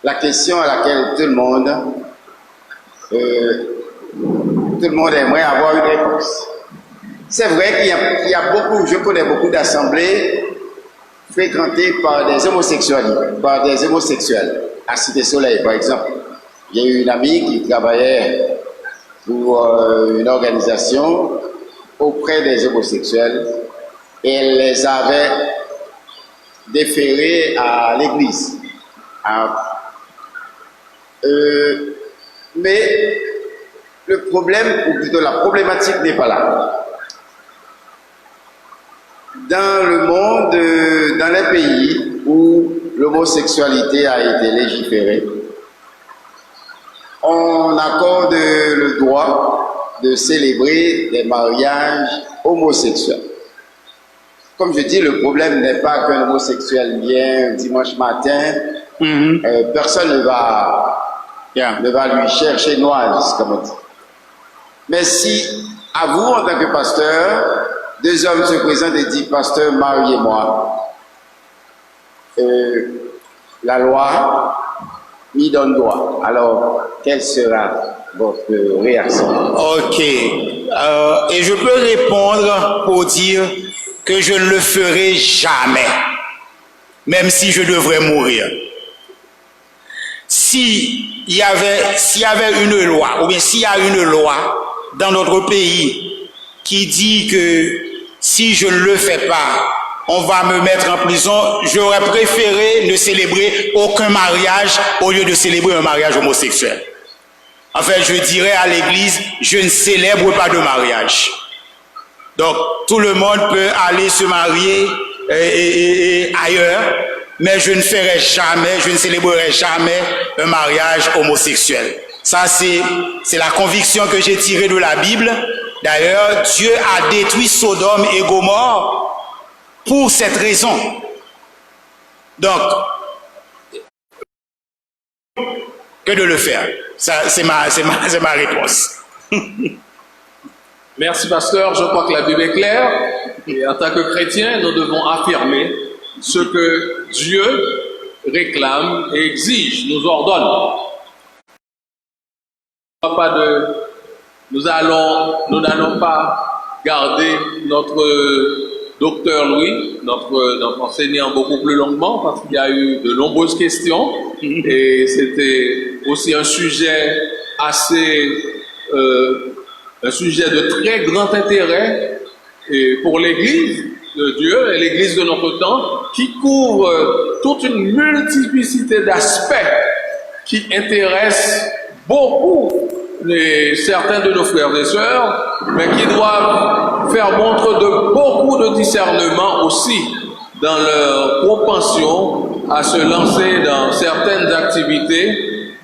La question à laquelle tout le monde aimerait avoir une réponse. C'est vrai qu'il y a beaucoup, je connais beaucoup d'assemblées fréquentées par des homosexuels. À Cité Soleil, par exemple. J'ai eu une amie qui travaillait pour une organisation auprès des homosexuels et elle les avait déférés à l'église. Mais le problème, ou plutôt la problématique n'est pas là. Dans le monde, dans les pays où l'homosexualité a été légiférée, on accorde le droit de célébrer des mariages homosexuels. Comme je dis, le problème n'est pas qu'un homosexuel vient dimanche matin, personne ne va lui chercher noise, comme on dit. Mais si, à vous, en tant que pasteur, deux hommes se présentent et disent, pasteur, mariez-moi, la loi m'y donne droit. Alors, quelle sera votre réaction? Ok. Et je peux répondre pour dire que je ne le ferai jamais, même si je devrais mourir. S'il y avait une loi, ou bien s'il y a une loi dans notre pays qui dit que si je ne le fais pas, on va me mettre en prison, j'aurais préféré ne célébrer aucun mariage au lieu de célébrer un mariage homosexuel. En fait, je dirais à l'église, je ne célèbre pas de mariage. Donc, tout le monde peut aller se marier ailleurs, mais je ne ferai jamais, je ne célébrerai jamais un mariage homosexuel. Ça, c'est la conviction que j'ai tirée de la Bible. D'ailleurs, Dieu a détruit Sodome et Gomorrhe pour cette raison. Donc, que de le faire. Ça, c'est ma réponse. Merci, pasteur. Je crois que la Bible est claire. Et en tant que chrétiens, nous devons affirmer ce que Dieu réclame et exige, nous ordonne. Nous n'allons pas garder notre docteur Louis, notre enseignant, beaucoup plus longuement, parce qu'il y a eu de nombreuses questions. Et c'était aussi un sujet un sujet de très grand intérêt pour l'Église de Dieu et l'Église de notre temps. qui couvre toute une multiplicité d'aspects qui intéressent beaucoup certains de nos frères et sœurs, mais qui doivent faire montre de beaucoup de discernement aussi dans leur propension à se lancer dans certaines activités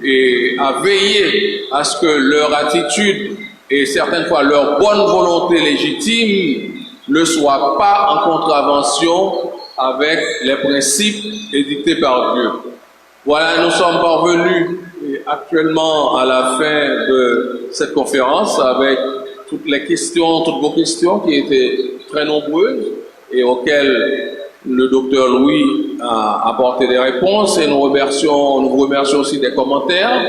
et à veiller à ce que leur attitude et certaines fois leur bonne volonté légitime ne soient pas en contravention avec les principes édictés par Dieu. Voilà, nous sommes parvenus actuellement à la fin de cette conférence avec toutes vos questions qui étaient très nombreuses et auxquelles le docteur Louis a apporté des réponses, et nous vous remercions aussi des commentaires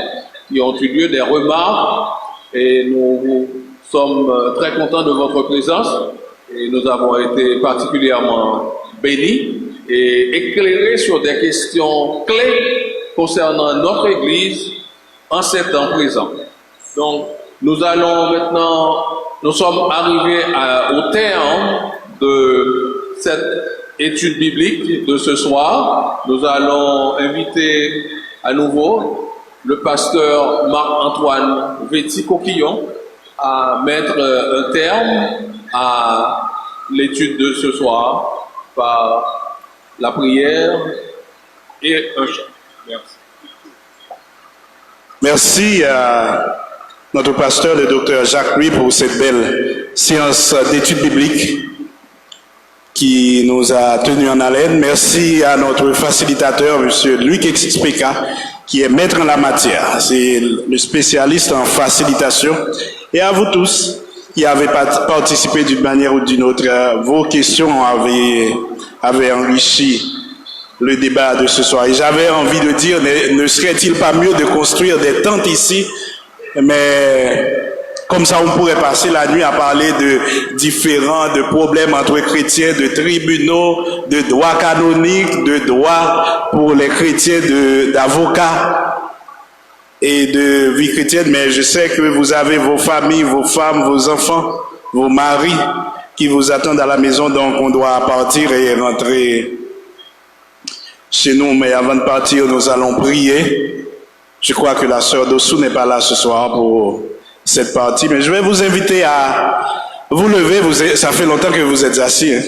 qui ont eu lieu, des remarques, et nous sommes très contents de votre présence et nous avons été particulièrement bénis et éclairés sur des questions clés concernant notre Église en ces temps présents. Donc, nous sommes arrivés au terme de cette étude biblique de ce soir. Nous allons inviter à nouveau le pasteur Marc-Antoine Véty-Coquillon à mettre un terme à l'étude de ce soir par la prière et un chant. Merci. Merci à notre pasteur, le docteur Jacques Louis, pour cette belle séance d'études bibliques qui nous a tenus en haleine. Merci à notre facilitateur, M. Luc Expeka, qui est maître en la matière. C'est le spécialiste en facilitation. Et à vous tous qui avez participé d'une manière ou d'une autre. Vos questions avaient enrichi le débat de ce soir. Et j'avais envie de dire, ne serait-il pas mieux de construire des tentes ici? Mais comme ça, on pourrait passer la nuit à parler de différents problèmes entre chrétiens, de tribunaux, de droit canonique, de droit pour les chrétiens, d'avocats et de vie chrétienne. Mais je sais que vous avez vos familles, vos femmes, vos enfants, vos maris qui vous attendent à la maison. Donc, on doit partir et rentrer chez nous. Mais avant de partir, nous allons prier. Je crois que la sœur Dossou n'est pas là ce soir pour cette partie, mais je vais vous inviter à vous lever. Ça fait longtemps que vous êtes assis. Hein.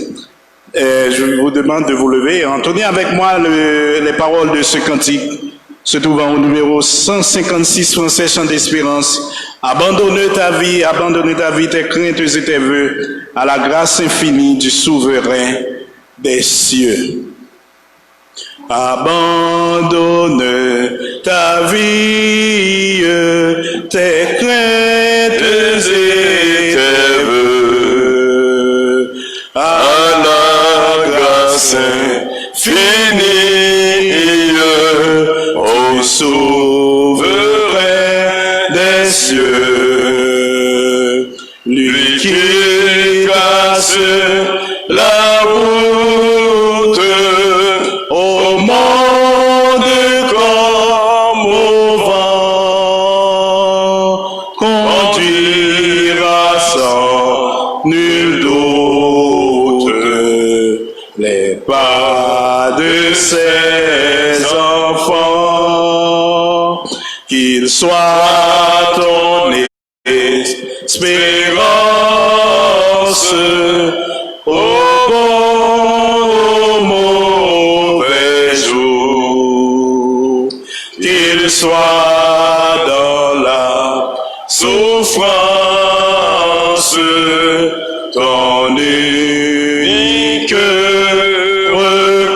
Je vous demande de vous lever et entonnez avec moi les paroles de ce cantique, se trouvant au numéro 156 français, chant d'espérance. Abandonne ta vie, tes craintes et tes vœux à la grâce infinie du souverain des cieux. Abandonne ta vie, tes craintes et tes vœux à la grâce infinie au souverain des cieux, lui qui casse la route au monde comme au vent, conduira sans nul doute les pas de ses enfants, qu'il soit ton espérance au soit dans la souffrance ton unique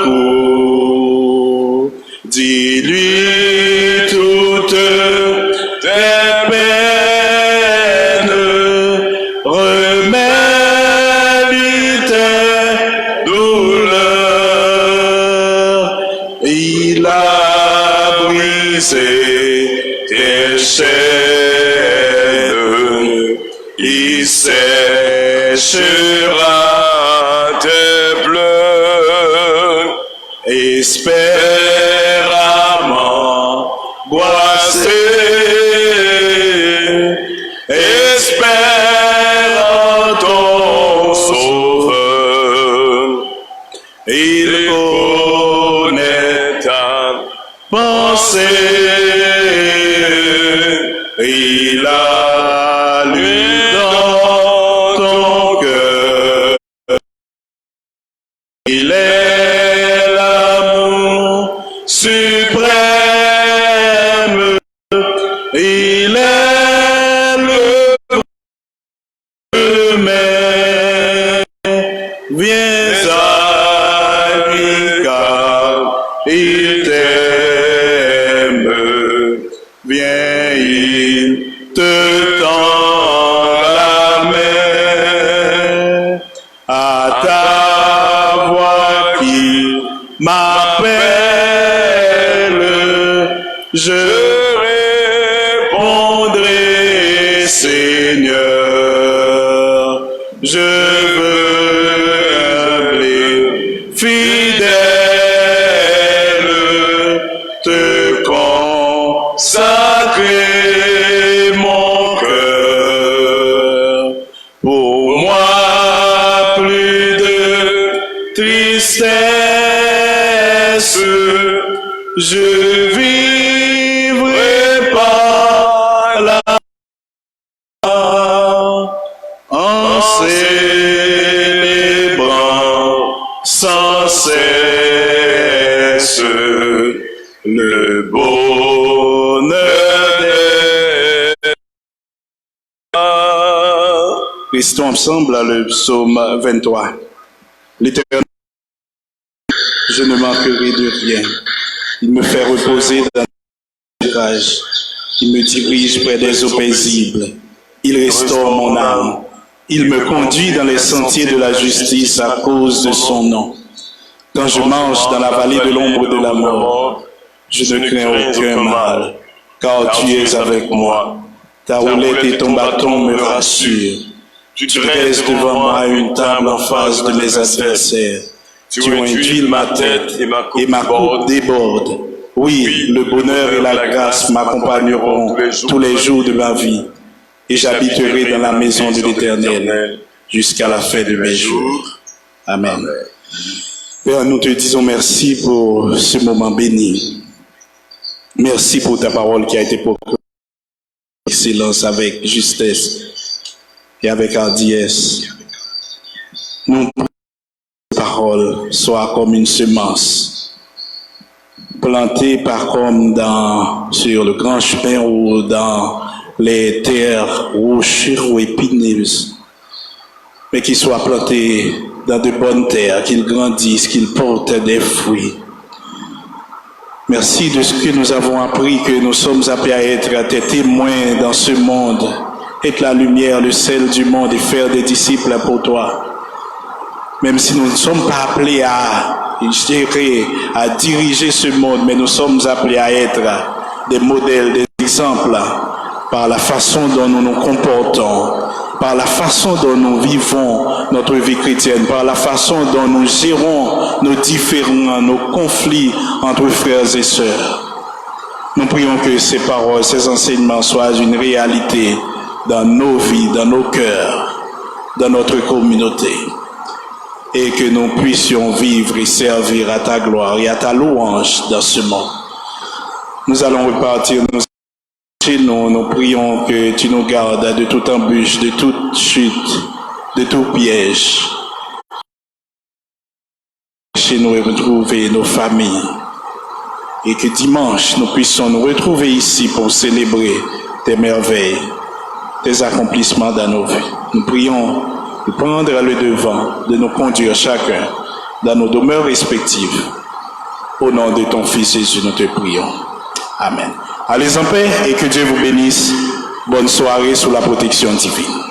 recours. Dis-lui toutes tes peines, remets-lui tes douleurs. Il a brisé tes chaînes, il séchera tes pleurs, espère m'angoisser, espère en ton sauveur, il suprême, il est le premier. Viens à lui car il t'aime. Viens, il te tend la main. À ta voix qui m'appelle, je répondrai, Seigneur. Je veux humble, fidèle, te consacrer mon cœur. Pour moi, plus de tristesse, je vivrai par là. En célébrant sans cesse le bonheur des... Restons ensemble à le psaume 23. L'Éternel, je ne manquerai de rien. Il me fait reposer dans le courage. Il me dirige près des eaux paisibles. Il restaure mon âme. Il me conduit dans les sentiers de la justice à cause de son nom. Quand je marche dans la vallée de l'ombre de la mort, je ne crains aucun mal, car tu es avec moi. Ta roulette et ton bâton me rassurent. Tu dresses devant moi une table en face de mes adversaires. Tu induis ma tête et ma coupe déborde. Oui, le bonheur et la grâce m'accompagneront tous les jours de ma vie. Et j'habiterai dans la maison de l'Éternel jusqu'à la fin de mes jours. Amen. Père, nous te disons merci pour ce moment béni. Merci pour ta parole qui a été proclamée avec excellence, avec justesse et avec hardiesse. Nous prions que ta parole soit comme une semence plantée par comme sur le grand chemin ou dans les terres rocheuses ou épineuses, mais qu'il soit planté dans de bonnes terres, qu'il grandisse, qu'il porte des fruits. Merci de ce que nous avons appris, que nous sommes appelés à être tes témoins dans ce monde, être la lumière, le sel du monde et faire des disciples pour toi. Même si nous ne sommes pas appelés à diriger ce monde, mais nous sommes appelés à être des modèles, des exemples, par la façon dont nous nous comportons, par la façon dont nous vivons notre vie chrétienne, par la façon dont nous gérons nos différends, nos conflits entre frères et sœurs. Nous prions que ces paroles, ces enseignements soient une réalité dans nos vies, dans nos cœurs, dans notre communauté, et que nous puissions vivre et servir à ta gloire et à ta louange dans ce monde. Nous allons repartir. Nous prions que tu nous gardes de toute embûche, de toute chute, de tout piège. Chez nous et retrouver nos familles. Et que dimanche, nous puissions nous retrouver ici pour célébrer tes merveilles, tes accomplissements dans nos vies. Nous prions de prendre le devant, de nous conduire chacun dans nos demeures respectives. Au nom de ton Fils Jésus, nous te prions. Amen. Allez en paix et que Dieu vous bénisse. Bonne soirée sous la protection divine.